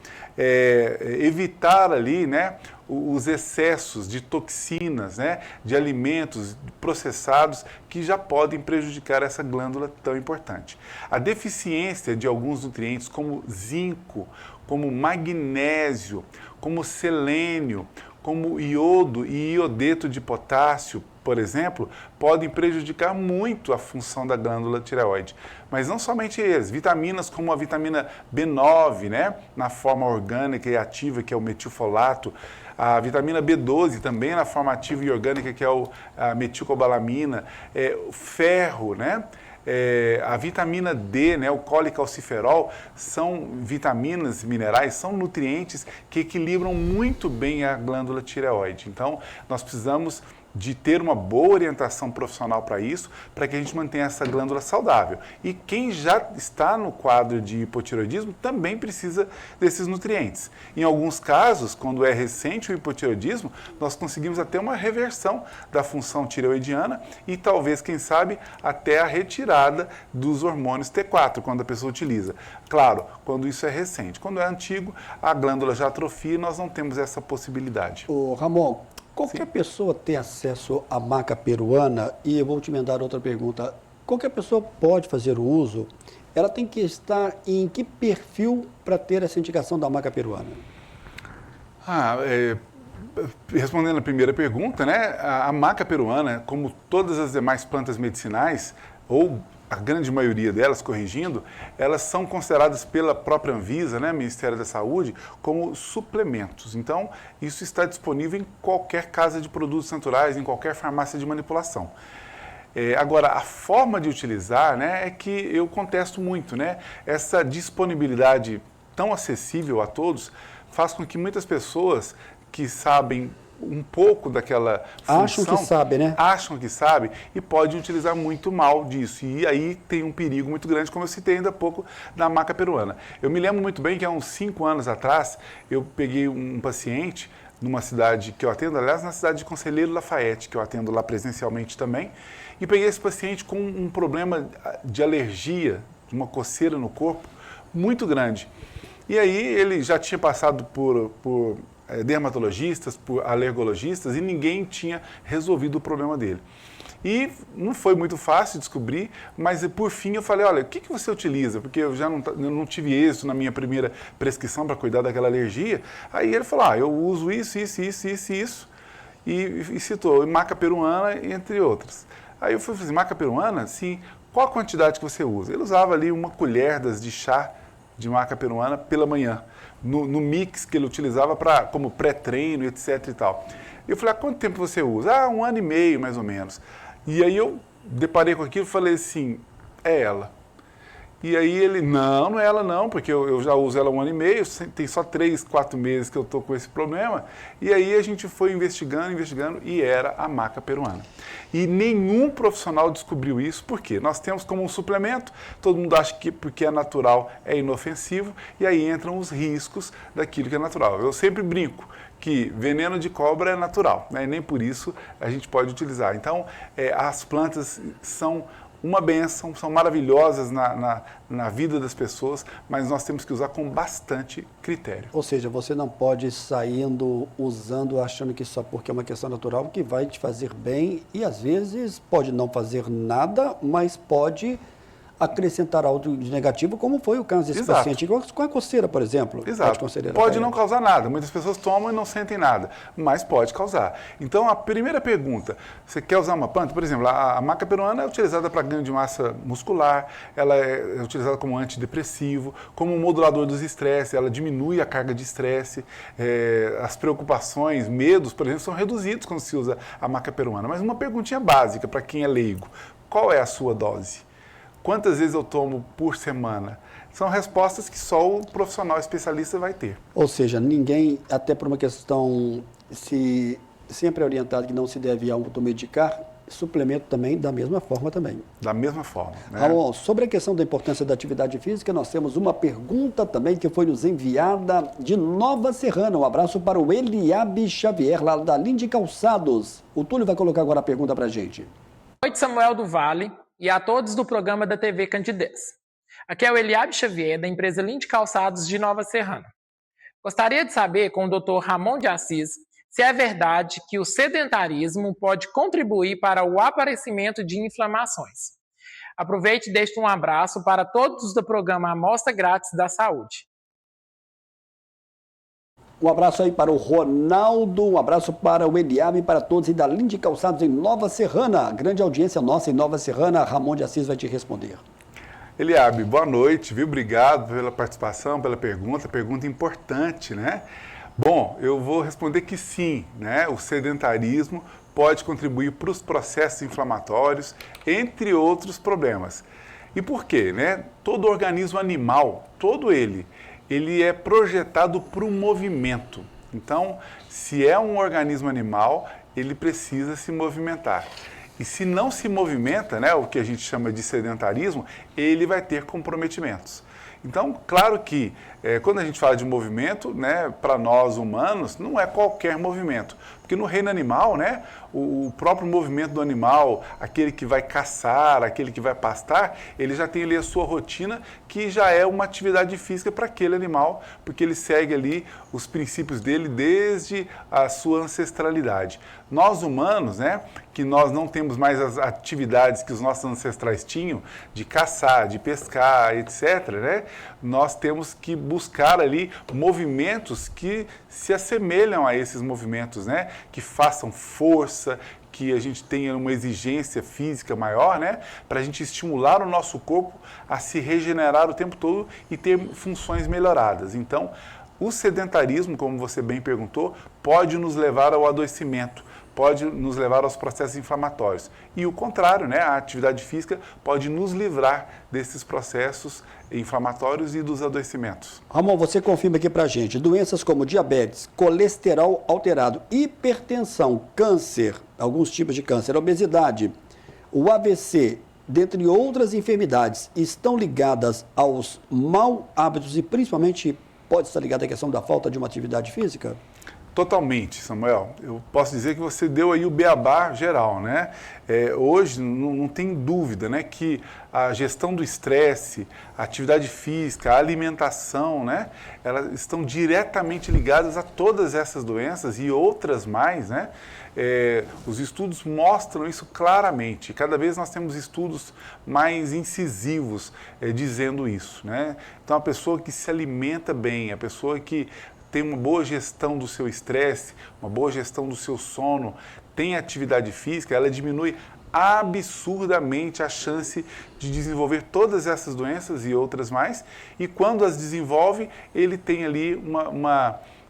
evitar ali, né, os excessos de toxinas, né, de alimentos processados que já podem prejudicar essa glândula tão importante. A deficiência de alguns nutrientes como zinco, como magnésio, como selênio, como iodo e iodeto de potássio, por exemplo, podem prejudicar muito a função da glândula tireoide. Mas não somente eles, vitaminas como a vitamina B9, né, na forma orgânica e ativa, que é o metilfolato, a vitamina B12 também na forma ativa e orgânica, que é a metilcobalamina, o ferro, né? A vitamina D, né, o colicalciferol, são vitaminas, minerais, são nutrientes que equilibram muito bem a glândula tireoide. Então, nós precisamos de ter uma boa orientação profissional para isso, para que a gente mantenha essa glândula saudável. E quem já está no quadro de hipotireoidismo também precisa desses nutrientes. Em alguns casos, quando é recente o hipotireoidismo, nós conseguimos até uma reversão da função tireoidiana e talvez, quem sabe, até a retirada dos hormônios T4, quando a pessoa utiliza. Claro, quando isso é recente. Quando é antigo, a glândula já atrofia e nós não temos essa possibilidade. Ô, Ramon, qualquer pessoa tem acesso à maca peruana? E eu vou te emendar outra pergunta. Qualquer pessoa pode fazer o uso? Ela tem que estar em que perfil para ter essa indicação da maca peruana? Respondendo a primeira pergunta, né, a maca peruana, como todas as demais plantas medicinais, ou a grande maioria delas, corrigindo, elas são consideradas pela própria Anvisa, né, Ministério da Saúde, como suplementos. Então, isso está disponível em qualquer casa de produtos naturais, em qualquer farmácia de manipulação. Agora, a forma de utilizar, né, é que eu contesto muito, né? Essa disponibilidade tão acessível a todos faz com que muitas pessoas que sabem um pouco daquela função, acham que sabe, né? Acham que sabe e podem utilizar muito mal disso. E aí tem um perigo muito grande, como eu citei ainda há pouco, da maca peruana. Eu me lembro muito bem que há uns 5 anos atrás, eu peguei um paciente numa cidade que eu atendo, aliás, na cidade de Conselheiro Lafayette, que eu atendo lá presencialmente também, e peguei esse paciente com um problema de alergia, de uma coceira no corpo muito grande. E aí ele já tinha passado por dermatologistas, por alergologistas, e ninguém tinha resolvido o problema dele. E não foi muito fácil descobrir, mas por fim eu falei, olha, o que você utiliza? Porque eu já não tive êxito na minha primeira prescrição para cuidar daquela alergia. Aí ele falou, eu uso isso, e citou maca peruana, entre outras. Aí eu falei assim, maca peruana? Sim. Qual a quantidade que você usa? Ele usava ali 1 colher de chá de maca peruana pela manhã, no mix que ele utilizava como pré-treino, etc e tal. Eu falei, há quanto tempo você usa? 1 ano e meio, mais ou menos. E aí eu deparei com aquilo e falei assim, é ela. E aí ele, não é ela não, porque eu já uso ela há 1 ano e meio, tem só 3, 4 meses que eu estou com esse problema. E aí a gente foi investigando e era a maca peruana. E nenhum profissional descobriu isso, por quê? Nós temos como um suplemento, todo mundo acha que porque é natural é inofensivo, e aí entram os riscos daquilo que é natural. Eu sempre brinco que veneno de cobra é natural, né? E nem por isso a gente pode utilizar. Então, as plantas são uma bênção, são maravilhosas na vida das pessoas, mas nós temos que usar com bastante critério. Ou seja, você não pode ir saindo, usando, achando que só porque é uma questão natural que vai te fazer bem e às vezes pode não fazer nada, mas pode acrescentar algo de negativo, como foi o caso desse paciente com a coceira, por exemplo. Exato. Pode não causar nada. Muitas pessoas tomam e não sentem nada, mas pode causar. Então, a primeira pergunta, você quer usar uma planta? Por exemplo, a maca peruana é utilizada para ganho de massa muscular, ela é utilizada como antidepressivo, como modulador dos estresses, ela diminui a carga de estresse, as preocupações, medos, por exemplo, são reduzidos quando se usa a maca peruana. Mas uma perguntinha básica para quem é leigo, qual é a sua dose? Quantas vezes eu tomo por semana? São respostas que só o profissional especialista vai ter. Ou seja, ninguém, até por uma questão sempre orientado que não se deve automedicar, suplemento também da mesma forma também. Da mesma forma, né? Ramon, sobre a questão da importância da atividade física, nós temos uma pergunta também que foi nos enviada de Nova Serrana. Um abraço para o Eliabe Xavier, lá da Linde Calçados. O Túlio vai colocar agora a pergunta para a gente. Boa noite, Samuel do Vale, e a todos do programa da TV Candidez. Aqui é o Eliabe Xavier, da empresa Linde Calçados de Nova Serrana. Gostaria de saber com o Dr. Ramon de Assis se é verdade que o sedentarismo pode contribuir para o aparecimento de inflamações. Aproveite e deixe um abraço para todos do programa Amostra Grátis da Saúde. Um abraço aí para o Ronaldo, um abraço para o Eliabe e para todos aí da Linde Calçados em Nova Serrana. Grande audiência nossa em Nova Serrana. Ramon de Assis vai te responder. Eliabe, boa noite, viu? Obrigado pela participação, pela pergunta importante, né? Bom, eu vou responder que sim, né? O sedentarismo pode contribuir para os processos inflamatórios, entre outros problemas. E por quê, né? Todo organismo animal, todo ele é projetado para o movimento. Então, se é um organismo animal, ele precisa se movimentar. E se não se movimenta, né, o que a gente chama de sedentarismo, ele vai ter comprometimentos. Então, claro que quando a gente fala de movimento, né, para nós humanos, não é qualquer movimento. Porque no reino animal, né, o próprio movimento do animal, aquele que vai caçar, aquele que vai pastar, ele já tem ali a sua rotina, que já é uma atividade física para aquele animal, porque ele segue ali os princípios dele desde a sua ancestralidade. Nós humanos, né, que nós não temos mais as atividades que os nossos ancestrais tinham, de caçar, de pescar, etc., né, nós temos que buscar ali movimentos que se assemelham a esses movimentos, né, que façam força, que a gente tenha uma exigência física maior, né, para a gente estimular o nosso corpo a se regenerar o tempo todo e ter funções melhoradas. Então, o sedentarismo, como você bem perguntou, pode nos levar ao adoecimento, pode nos levar aos processos inflamatórios. E o contrário, né, a atividade física pode nos livrar desses processos inflamatórios e dos adoecimentos. Ramon, você confirma aqui pra gente, doenças como diabetes, colesterol alterado, hipertensão, câncer, alguns tipos de câncer, obesidade, o AVC, dentre outras enfermidades, estão ligadas aos maus hábitos e principalmente pode estar ligada à questão da falta de uma atividade física? Totalmente, Samuel. Eu posso dizer que você deu aí o beabá geral, né? Hoje não tem dúvida, né, que a gestão do estresse, a atividade física, a alimentação, né, elas estão diretamente ligadas a todas essas doenças e outras mais, né? Os estudos mostram isso claramente. Cada vez nós temos estudos mais incisivos dizendo isso, né? Então, a pessoa que se alimenta bem, a pessoa que tem uma boa gestão do seu estresse, uma boa gestão do seu sono, tem atividade física, ela diminui absurdamente a chance de desenvolver todas essas doenças e outras mais. E quando as desenvolve, ele tem ali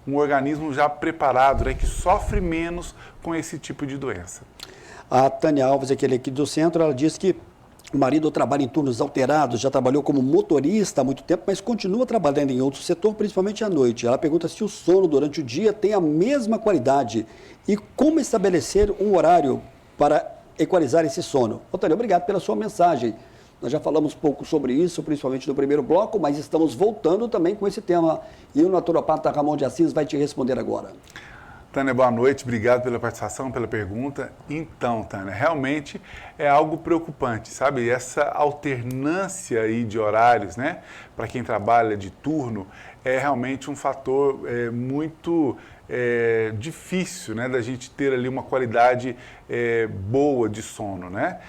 um organismo já preparado, né, que sofre menos com esse tipo de doença. A Tânia Alves, aquele aqui do centro, ela diz que o marido trabalha em turnos alterados, já trabalhou como motorista há muito tempo, mas continua trabalhando em outro setor, principalmente à noite. Ela pergunta se o sono durante o dia tem a mesma qualidade e como estabelecer um horário para equalizar esse sono. Ô, Tânia, obrigado pela sua mensagem. Nós já falamos pouco sobre isso, principalmente no primeiro bloco, mas estamos voltando também com esse tema. E o naturopata Ramon de Assis vai te responder agora. Tânia, boa noite, obrigado pela participação, pela pergunta. Então, Tânia, realmente é algo preocupante, sabe? Essa alternância aí de horários, né, para quem trabalha de turno, é realmente um fator muito difícil, né, da gente ter ali uma qualidade boa de sono, né?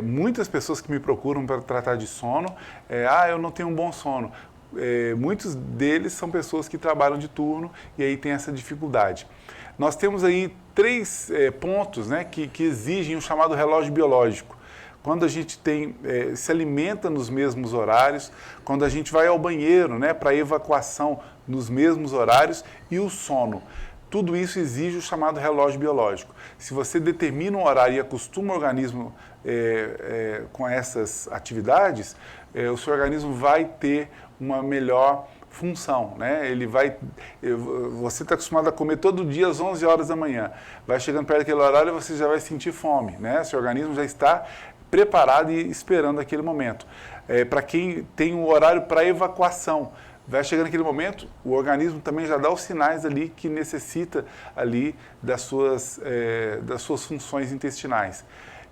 Muitas pessoas que me procuram para tratar de sono, eu não tenho um bom sono. Muitos deles são pessoas que trabalham de turno e aí tem essa dificuldade. Nós temos aí 3 pontos, né, que exigem o chamado relógio biológico. Quando a gente se alimenta nos mesmos horários, quando a gente vai ao banheiro, né, para evacuação nos mesmos horários e o sono. Tudo isso exige o chamado relógio biológico. Se você determina um horário e acostuma o organismo com essas atividades, o seu organismo vai ter uma melhor função, né? Você está acostumado a comer todo dia às 11 horas da manhã. Vai chegando perto daquele horário, você já vai sentir fome, né? Seu organismo já está preparado e esperando aquele momento. Para quem tem um horário para evacuação, vai chegando naquele momento, o organismo também já dá os sinais ali que necessita ali das suas funções intestinais.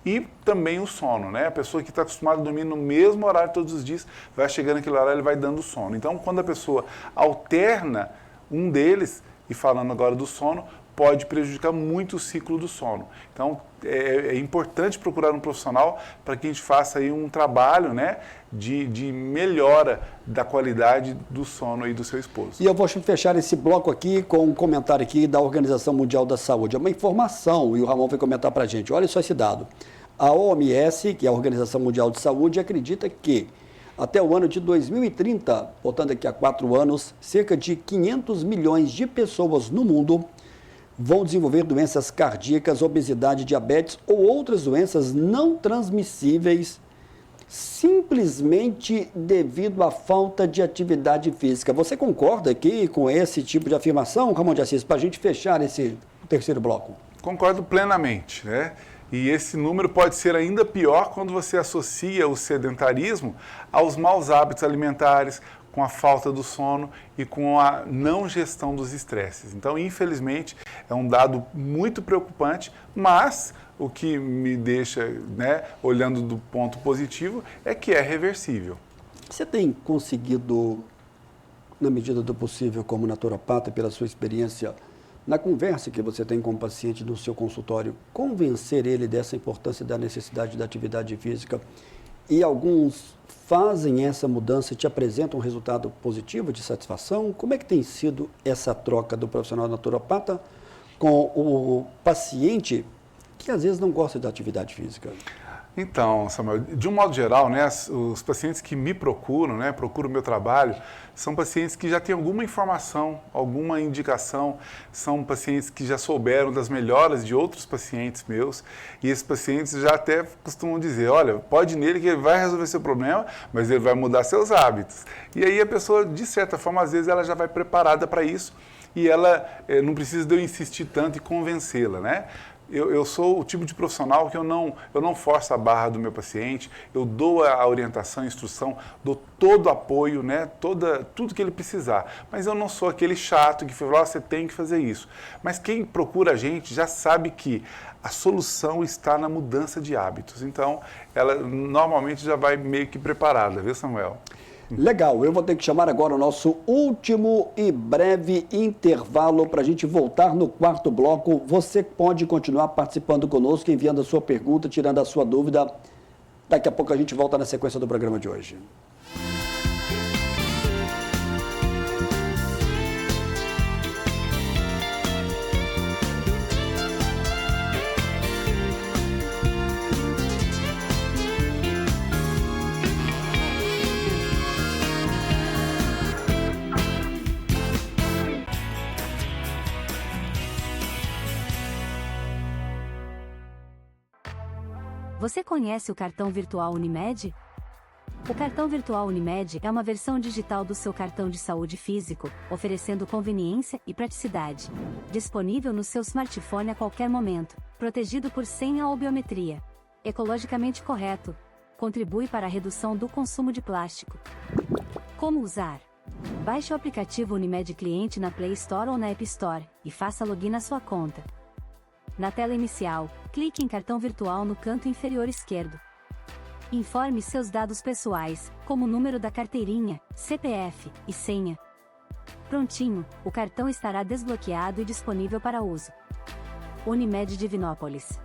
E também o sono, né? A pessoa que está acostumada a dormir no mesmo horário todos os dias, vai chegando naquele horário, ele vai dando sono. Então, quando a pessoa alterna um deles, e falando agora do sono, pode prejudicar muito o ciclo do sono. Então, é importante procurar um profissional para que a gente faça aí um trabalho, né, de melhora da qualidade do sono aí do seu esposo. E eu vou fechar esse bloco aqui com um comentário aqui da Organização Mundial da Saúde. É uma informação, e o Ramon vai comentar para a gente. Olha só esse dado. A OMS, que é a Organização Mundial de Saúde, acredita que até o ano de 2030, portanto daqui a 4 anos, cerca de 500 milhões de pessoas no mundo vão desenvolver doenças cardíacas, obesidade, diabetes ou outras doenças não transmissíveis simplesmente devido à falta de atividade física. Você concorda aqui com esse tipo de afirmação, Ramon de Assis, para a gente fechar esse terceiro bloco? Concordo plenamente, né? E esse número pode ser ainda pior quando você associa o sedentarismo aos maus hábitos alimentares, com a falta do sono e com a não gestão dos estresses. Então, infelizmente, é um dado muito preocupante, mas o que me deixa, né, olhando do ponto positivo, é que é reversível. Você tem conseguido, na medida do possível, como naturopata, pela sua experiência, na conversa que você tem com o paciente no seu consultório, convencer ele dessa importância da necessidade da atividade física? E alguns fazem essa mudança e te apresentam um resultado positivo, de satisfação? Como é que tem sido essa troca do profissional naturopata com o paciente que às vezes não gosta da atividade física? Então, Samuel, de um modo geral, né, os pacientes que me procuram, né, procuram o meu trabalho, são pacientes que já têm alguma informação, alguma indicação, são pacientes que já souberam das melhoras de outros pacientes meus, e esses pacientes já até costumam dizer, olha, pode ir nele que ele vai resolver seu problema, mas ele vai mudar seus hábitos. E aí a pessoa, de certa forma, às vezes ela já vai preparada para isso, e ela não precisa de eu insistir tanto e convencê-la, né? Eu sou o tipo de profissional que eu não forço a barra do meu paciente, eu dou a orientação, a instrução, dou todo o apoio, né, tudo que ele precisar. Mas eu não sou aquele chato que fala, você tem que fazer isso. Mas quem procura a gente já sabe que a solução está na mudança de hábitos. Então, ela normalmente já vai meio que preparada, viu, Samuel? Legal, eu vou ter que chamar agora o nosso último e breve intervalo para a gente voltar no quarto bloco. Você pode continuar participando conosco, enviando a sua pergunta, tirando a sua dúvida. Daqui a pouco a gente volta na sequência do programa de hoje. Você conhece o cartão virtual Unimed? O cartão virtual Unimed é uma versão digital do seu cartão de saúde físico, oferecendo conveniência e praticidade. Disponível no seu smartphone a qualquer momento, protegido por senha ou biometria. Ecologicamente correto. Contribui para a redução do consumo de plástico. Como usar? Baixe o aplicativo Unimed Cliente na Play Store ou na App Store e faça login na sua conta. Na tela inicial, clique em cartão virtual no canto inferior esquerdo. Informe seus dados pessoais, como o número da carteirinha, CPF e senha. Prontinho, o cartão estará desbloqueado e disponível para uso. Unimed Divinópolis.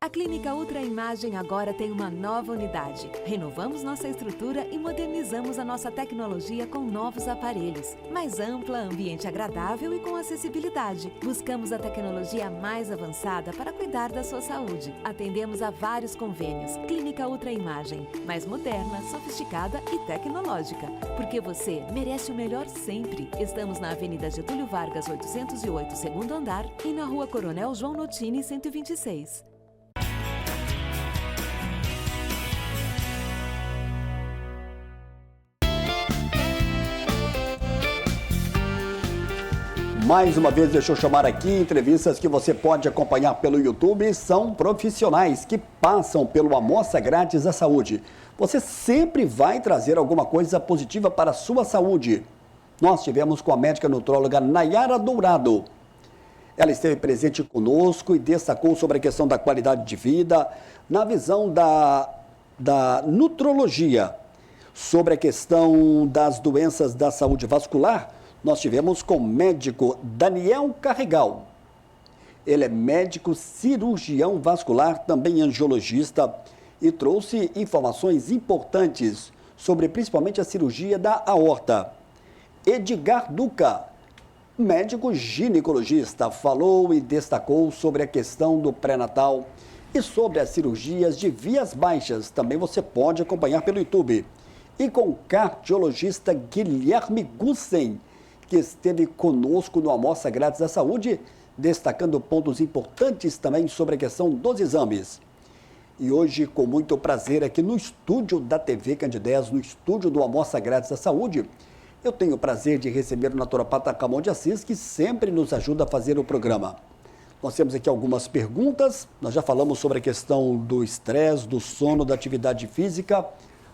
A Clínica Ultra Imagem agora tem uma nova unidade. Renovamos nossa estrutura e modernizamos a nossa tecnologia com novos aparelhos. Mais ampla, ambiente agradável e com acessibilidade. Buscamos a tecnologia mais avançada para cuidar da sua saúde. Atendemos a vários convênios. Clínica Ultra Imagem. Mais moderna, sofisticada e tecnológica. Porque você merece o melhor sempre. Estamos na Avenida Getúlio Vargas, 808, segundo andar, e na Rua Coronel João Notini, 126. Mais uma vez, deixa eu chamar aqui, entrevistas que você pode acompanhar pelo YouTube, são profissionais que passam pelo Amostra Grátis da Saúde. Você sempre vai trazer alguma coisa positiva para a sua saúde. Nós tivemos com a médica nutróloga Nayara Dourado. Ela esteve presente conosco e destacou sobre a questão da qualidade de vida, na visão da nutrologia, sobre a questão das doenças da saúde vascular. nós tivemos com o médico Daniel Carregal. Ele é médico cirurgião vascular, também angiologista, e trouxe informações importantes sobre principalmente a cirurgia da aorta. Edgar Duca, médico ginecologista, falou e destacou sobre a questão do pré-natal e sobre as cirurgias de vias baixas. Também você pode acompanhar pelo YouTube. E com o cardiologista Guilherme Gussen, que esteve conosco no Amostra Grátis da Saúde, destacando pontos importantes também sobre a questão dos exames. E hoje, com muito prazer, aqui no estúdio da TV Candidez, no estúdio do Amostra Grátis da Saúde, eu tenho o prazer de receber o naturopata Ramon de Assis, que sempre nos ajuda a fazer o programa. Nós temos aqui algumas perguntas, nós já falamos sobre a questão do estresse, do sono, da atividade física.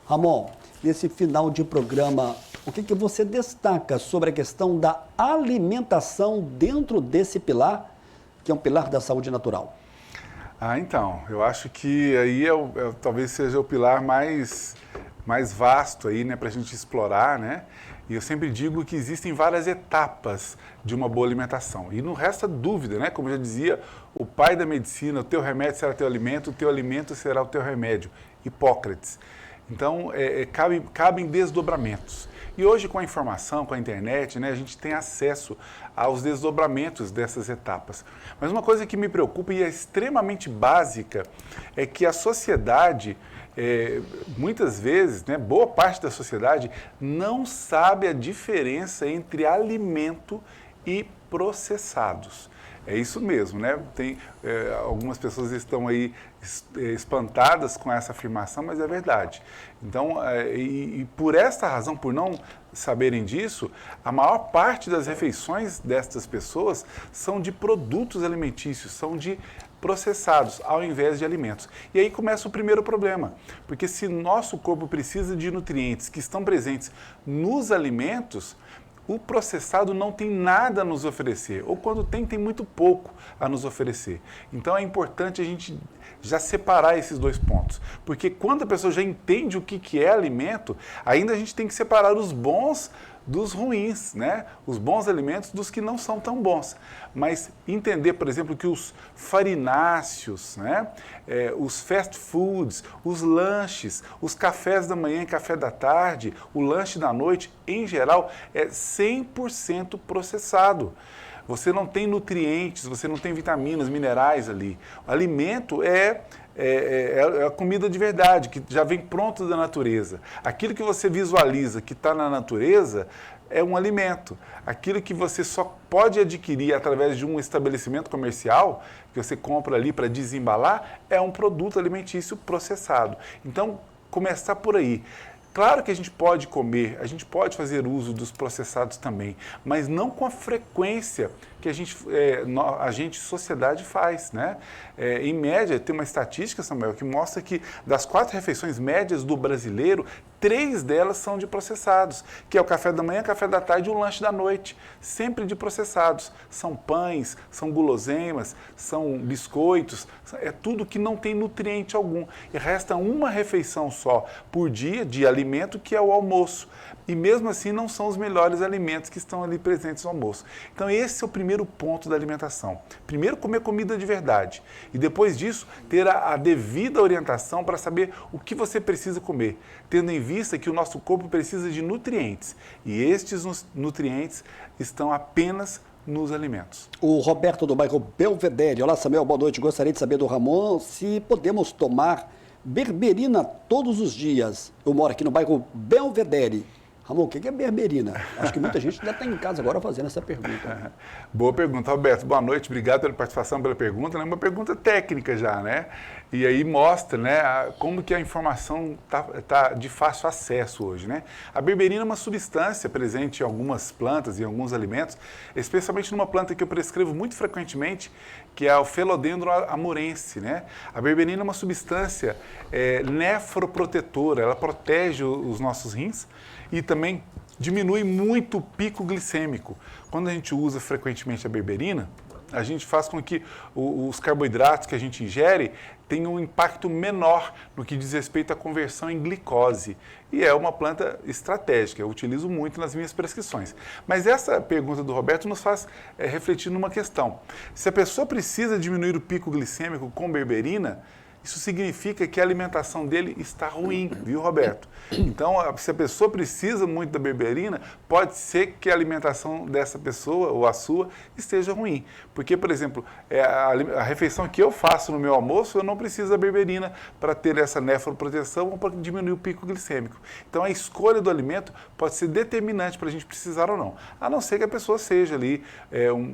Ramon, nesse final de programa, o que você destaca sobre a questão da alimentação dentro desse pilar, que é um pilar da saúde natural? Então, eu acho que aí talvez seja o pilar mais vasto aí, né, para a gente explorar, né? E eu sempre digo que existem várias etapas de uma boa alimentação. E não resta dúvida, né? Como já dizia o pai da medicina, o teu remédio será teu alimento, o teu alimento será o teu remédio. Hipócrates. Então, cabem desdobramentos. E hoje, com a informação, com a internet, né, a gente tem acesso aos desdobramentos dessas etapas. Mas uma coisa que me preocupa e é extremamente básica é que a sociedade, muitas vezes, né, boa parte da sociedade, não sabe a diferença entre alimento e processados. É isso mesmo, né? Algumas pessoas estão aí espantadas com essa afirmação, mas é verdade. Então, e por esta razão, por não saberem disso, a maior parte das refeições destas pessoas são de produtos alimentícios, são de processados, ao invés de alimentos. E aí começa o primeiro problema, porque se nosso corpo precisa de nutrientes que estão presentes nos alimentos, o processado não tem nada a nos oferecer, ou quando tem muito pouco a nos oferecer. Então é importante a gente já separar esses dois pontos, porque quando a pessoa já entende o que é alimento, ainda a gente tem que separar os bons dos ruins, né? Os bons alimentos dos que não são tão bons. Mas entender, por exemplo, que os farináceos, né? Os fast foods, os lanches, os cafés da manhã e café da tarde, o lanche da noite, em geral, é 100% processado. Você não tem nutrientes, você não tem vitaminas, minerais ali. O alimento é a comida de verdade, que já vem pronto da natureza. Aquilo que você visualiza que está na natureza é um alimento. Aquilo que você só pode adquirir através de um estabelecimento comercial, que você compra ali para desembalar, é um produto alimentício processado. Então, começar por aí. Claro que a gente pode comer, a gente pode fazer uso dos processados também, mas não com a frequência que a gente, sociedade, faz, né? Em média, tem uma estatística, Samuel, que mostra que das 4 refeições médias do brasileiro, 3 delas são de processados, que é o café da manhã, café da tarde e o lanche da noite, sempre de processados. São pães, são guloseimas, são biscoitos, é tudo que não tem nutriente algum. E resta uma refeição só por dia de alimento, que é o almoço. E mesmo assim não são os melhores alimentos que estão ali presentes no almoço. Então esse é o primeiro ponto da alimentação. Primeiro, comer comida de verdade. E depois disso, ter a devida orientação para saber o que você precisa comer, tendo em vista que o nosso corpo precisa de nutrientes. E estes nutrientes estão apenas nos alimentos. O Roberto do bairro Belvedere. Olá, Samuel, boa noite. Gostaria de saber do Ramon se podemos tomar berberina todos os dias. Eu moro aqui no bairro Belvedere. Ramon, o que é berberina? Acho que muita gente deve estar em casa agora fazendo essa pergunta. Boa pergunta, Roberto. Boa noite, obrigado pela participação, pela pergunta. É uma pergunta técnica já, né? E aí mostra, né, como que a informação tá de fácil acesso hoje, né? A berberina é uma substância presente em algumas plantas e em alguns alimentos, especialmente numa planta que eu prescrevo muito frequentemente, que é o Philodendron amurense, né? A berberina é uma substância nefroprotetora, ela protege os nossos rins e também diminui muito o pico glicêmico. Quando a gente usa frequentemente a berberina, a gente faz com que os carboidratos que a gente ingere tenham um impacto menor no que diz respeito à conversão em glicose. E é uma planta estratégica, eu utilizo muito nas minhas prescrições. Mas essa pergunta do Roberto nos faz refletir numa questão. Se a pessoa precisa diminuir o pico glicêmico com berberina, isso significa que a alimentação dele está ruim, viu, Roberto? Então, se a pessoa precisa muito da berberina, pode ser que a alimentação dessa pessoa, ou a sua, esteja ruim. Porque, por exemplo, a refeição que eu faço no meu almoço, eu não preciso da berberina para ter essa nefroproteção ou para diminuir o pico glicêmico. Então, a escolha do alimento pode ser determinante para a gente precisar ou não. A não ser que a pessoa seja ali,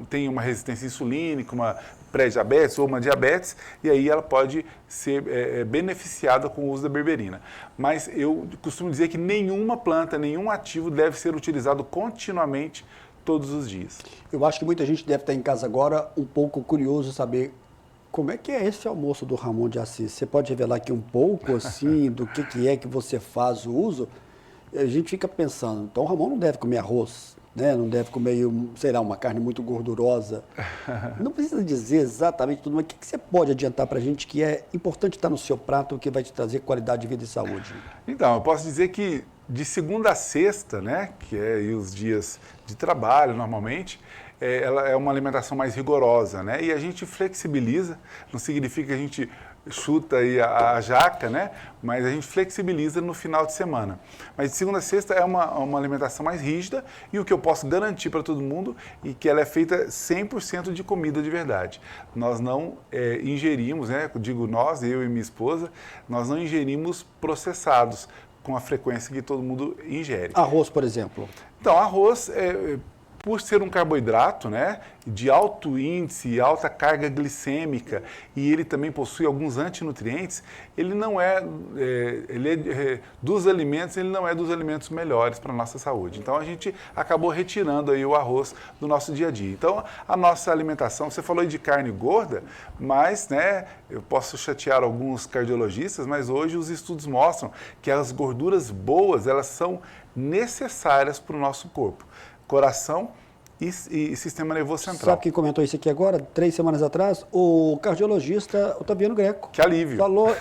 tenha uma resistência insulínica, uma pré-diabetes ou uma diabetes, e aí ela pode ser beneficiada com o uso da berberina. Mas eu costumo dizer que nenhuma planta, nenhum ativo deve ser utilizado continuamente todos os dias. Eu acho que muita gente deve estar em casa agora um pouco curioso saber como é que é esse almoço do Ramon de Assis. Você pode revelar aqui um pouco assim do que é que você faz o uso? A gente fica pensando, então o Ramon não deve comer arroz, né? Não deve comer, sei lá, uma carne muito gordurosa. Não precisa dizer exatamente tudo, mas o que você pode adiantar para a gente que é importante estar no seu prato, que vai te trazer qualidade de vida e saúde? Então, eu posso dizer que de segunda a sexta, né, que é aí os dias de trabalho normalmente, ela é uma alimentação mais rigorosa, né? E a gente flexibiliza, não significa que a gente chuta aí a jaca, né? Mas a gente flexibiliza no final de semana. Mas de segunda a sexta é uma alimentação mais rígida e o que eu posso garantir para todo mundo é que ela é feita 100% de comida de verdade. Nós não ingerimos, né? Digo nós, eu e minha esposa, nós não ingerimos processados com a frequência que todo mundo ingere. Arroz, por exemplo? Então, arroz por ser um carboidrato, né, de alto índice e alta carga glicêmica, e ele também possui alguns antinutrientes, ele não dos alimentos, ele não é dos alimentos melhores para a nossa saúde. Então, a gente acabou retirando aí o arroz do nosso dia a dia. Então, a nossa alimentação, você falou aí de carne gorda, mas, né, eu posso chatear alguns cardiologistas, mas hoje os estudos mostram que as gorduras boas, elas são necessárias para o nosso corpo. Coração e sistema nervoso central. Sabe quem comentou isso aqui agora, 3 semanas atrás? O cardiologista Otaviano Greco. Que alívio. Falou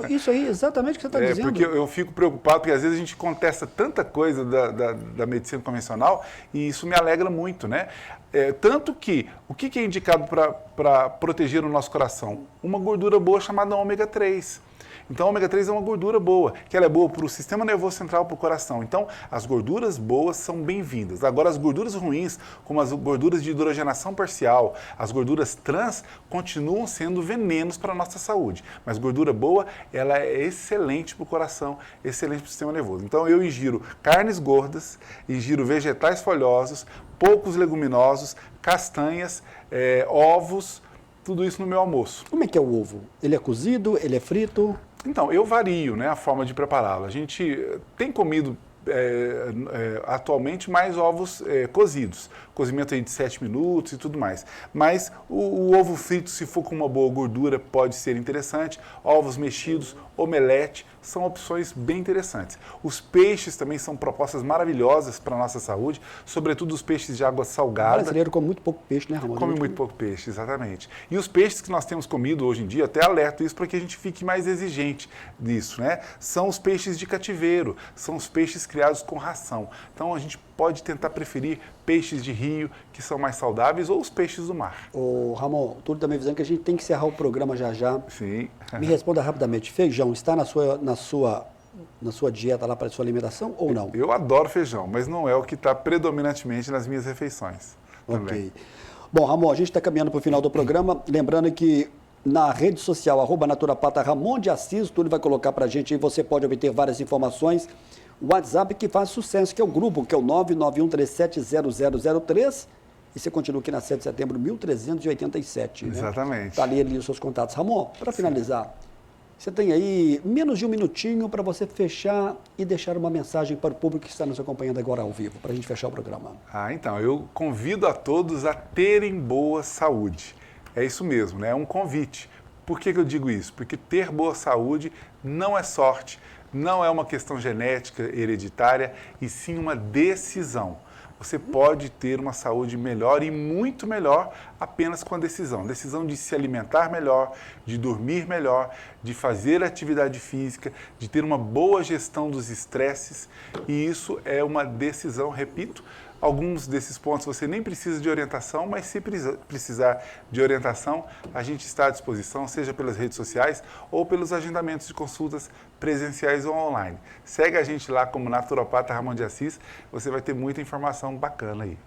isso aí, exatamente o que você está dizendo. Porque eu fico preocupado, porque às vezes a gente contesta tanta coisa da medicina convencional e isso me alegra muito, né? Tanto que, o que é indicado para proteger o nosso coração? Uma gordura boa chamada ômega 3. Então, o ômega 3 é uma gordura boa, que ela é boa para o sistema nervoso central, para o coração. Então, as gorduras boas são bem-vindas. Agora, as gorduras ruins, como as gorduras de hidrogenação parcial, as gorduras trans, continuam sendo venenos para a nossa saúde. Mas gordura boa, ela é excelente para o coração, excelente para o sistema nervoso. Então, eu ingiro carnes gordas, ingiro vegetais folhosos, poucos leguminosos, castanhas, ovos, tudo isso no meu almoço. Como é que é o ovo? Ele é cozido? Ele é frito? Então, eu vario, né, a forma de prepará-lo. A gente tem comido atualmente mais ovos cozidos, cozimento aí de 7 minutos e tudo mais. Mas o ovo frito, se for com uma boa gordura, pode ser interessante. Ovos mexidos, omelete, são opções bem interessantes. Os peixes também são propostas maravilhosas para a nossa saúde, sobretudo os peixes de água salgada. O brasileiro come muito pouco peixe, né, Ramon? Come muito pouco peixe, exatamente. E os peixes que nós temos comido hoje em dia, até alerto isso para que a gente fique mais exigente disso, né? São os peixes de cativeiro, são os peixes criados com ração. Então a gente pode tentar preferir peixes de rio, que são mais saudáveis, ou os peixes do mar. Ô, Ramon, tudo também avisando que a gente tem que encerrar o programa já. Sim. Me responda rapidamente, feijão está na sua dieta lá para a sua alimentação ou não? Eu adoro feijão, mas não é o que está predominantemente nas minhas refeições. Também. Ok. Bom, Ramon, a gente está caminhando para o final do programa, lembrando que na rede social, @naturopata Ramon de Assis, tudo vai colocar para a gente e você pode obter várias informações. O WhatsApp que faz sucesso, que é o grupo, que é o 991370003. E você continua aqui na 7 de setembro, 1387. Né? Exatamente. Está ali os seus contatos. Ramon, para finalizar, você tem aí menos de um minutinho para você fechar e deixar uma mensagem para o público que está nos acompanhando agora ao vivo, para a gente fechar o programa. Então, eu convido a todos a terem boa saúde. É isso mesmo, né? É um convite. Por que eu digo isso? Porque ter boa saúde não é sorte, não é uma questão genética, hereditária, e sim uma decisão. Você pode ter uma saúde melhor e muito melhor apenas com a decisão de se alimentar melhor, de dormir melhor, de fazer atividade física, de ter uma boa gestão dos estresses, e isso é uma decisão, repito. Alguns desses pontos você nem precisa de orientação, mas se precisar de orientação, a gente está à disposição, seja pelas redes sociais ou pelos agendamentos de consultas presenciais ou online. Segue a gente lá como Naturopata Ramon de Assis, você vai ter muita informação bacana aí.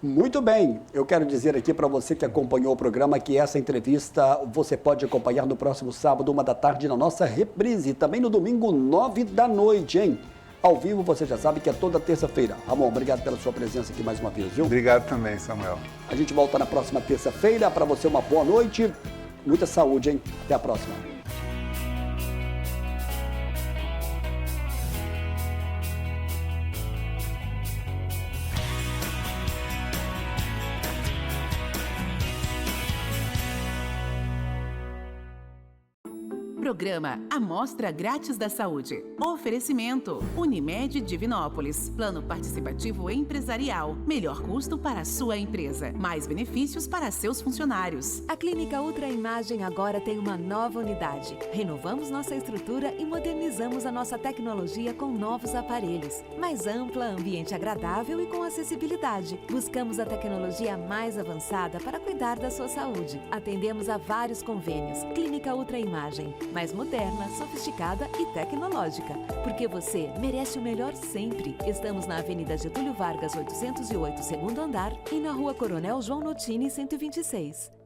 Muito bem, eu quero dizer aqui para você que acompanhou o programa que essa entrevista você pode acompanhar no próximo sábado, 13h, na nossa reprise, e também no domingo, 21h, hein? Ao vivo, você já sabe que é toda terça-feira. Ramon, obrigado pela sua presença aqui mais uma vez, viu? Obrigado também, Samuel. A gente volta na próxima terça-feira. Para você, uma boa noite. Muita saúde, hein? Até a próxima. Programa Amostra Grátis da Saúde. Oferecimento Unimed Divinópolis. Plano participativo empresarial. Melhor custo para a sua empresa. Mais benefícios para seus funcionários. A Clínica Ultra Imagem agora tem uma nova unidade. Renovamos nossa estrutura e modernizamos a nossa tecnologia com novos aparelhos. Mais ampla, ambiente agradável e com acessibilidade. Buscamos a tecnologia mais avançada para cuidar da sua saúde. Atendemos a vários convênios. Clínica Ultra Imagem. Mais moderna, sofisticada e tecnológica. Porque você merece o melhor sempre. Estamos na Avenida Getúlio Vargas, 808, segundo andar, e na Rua Coronel João Notini, 126.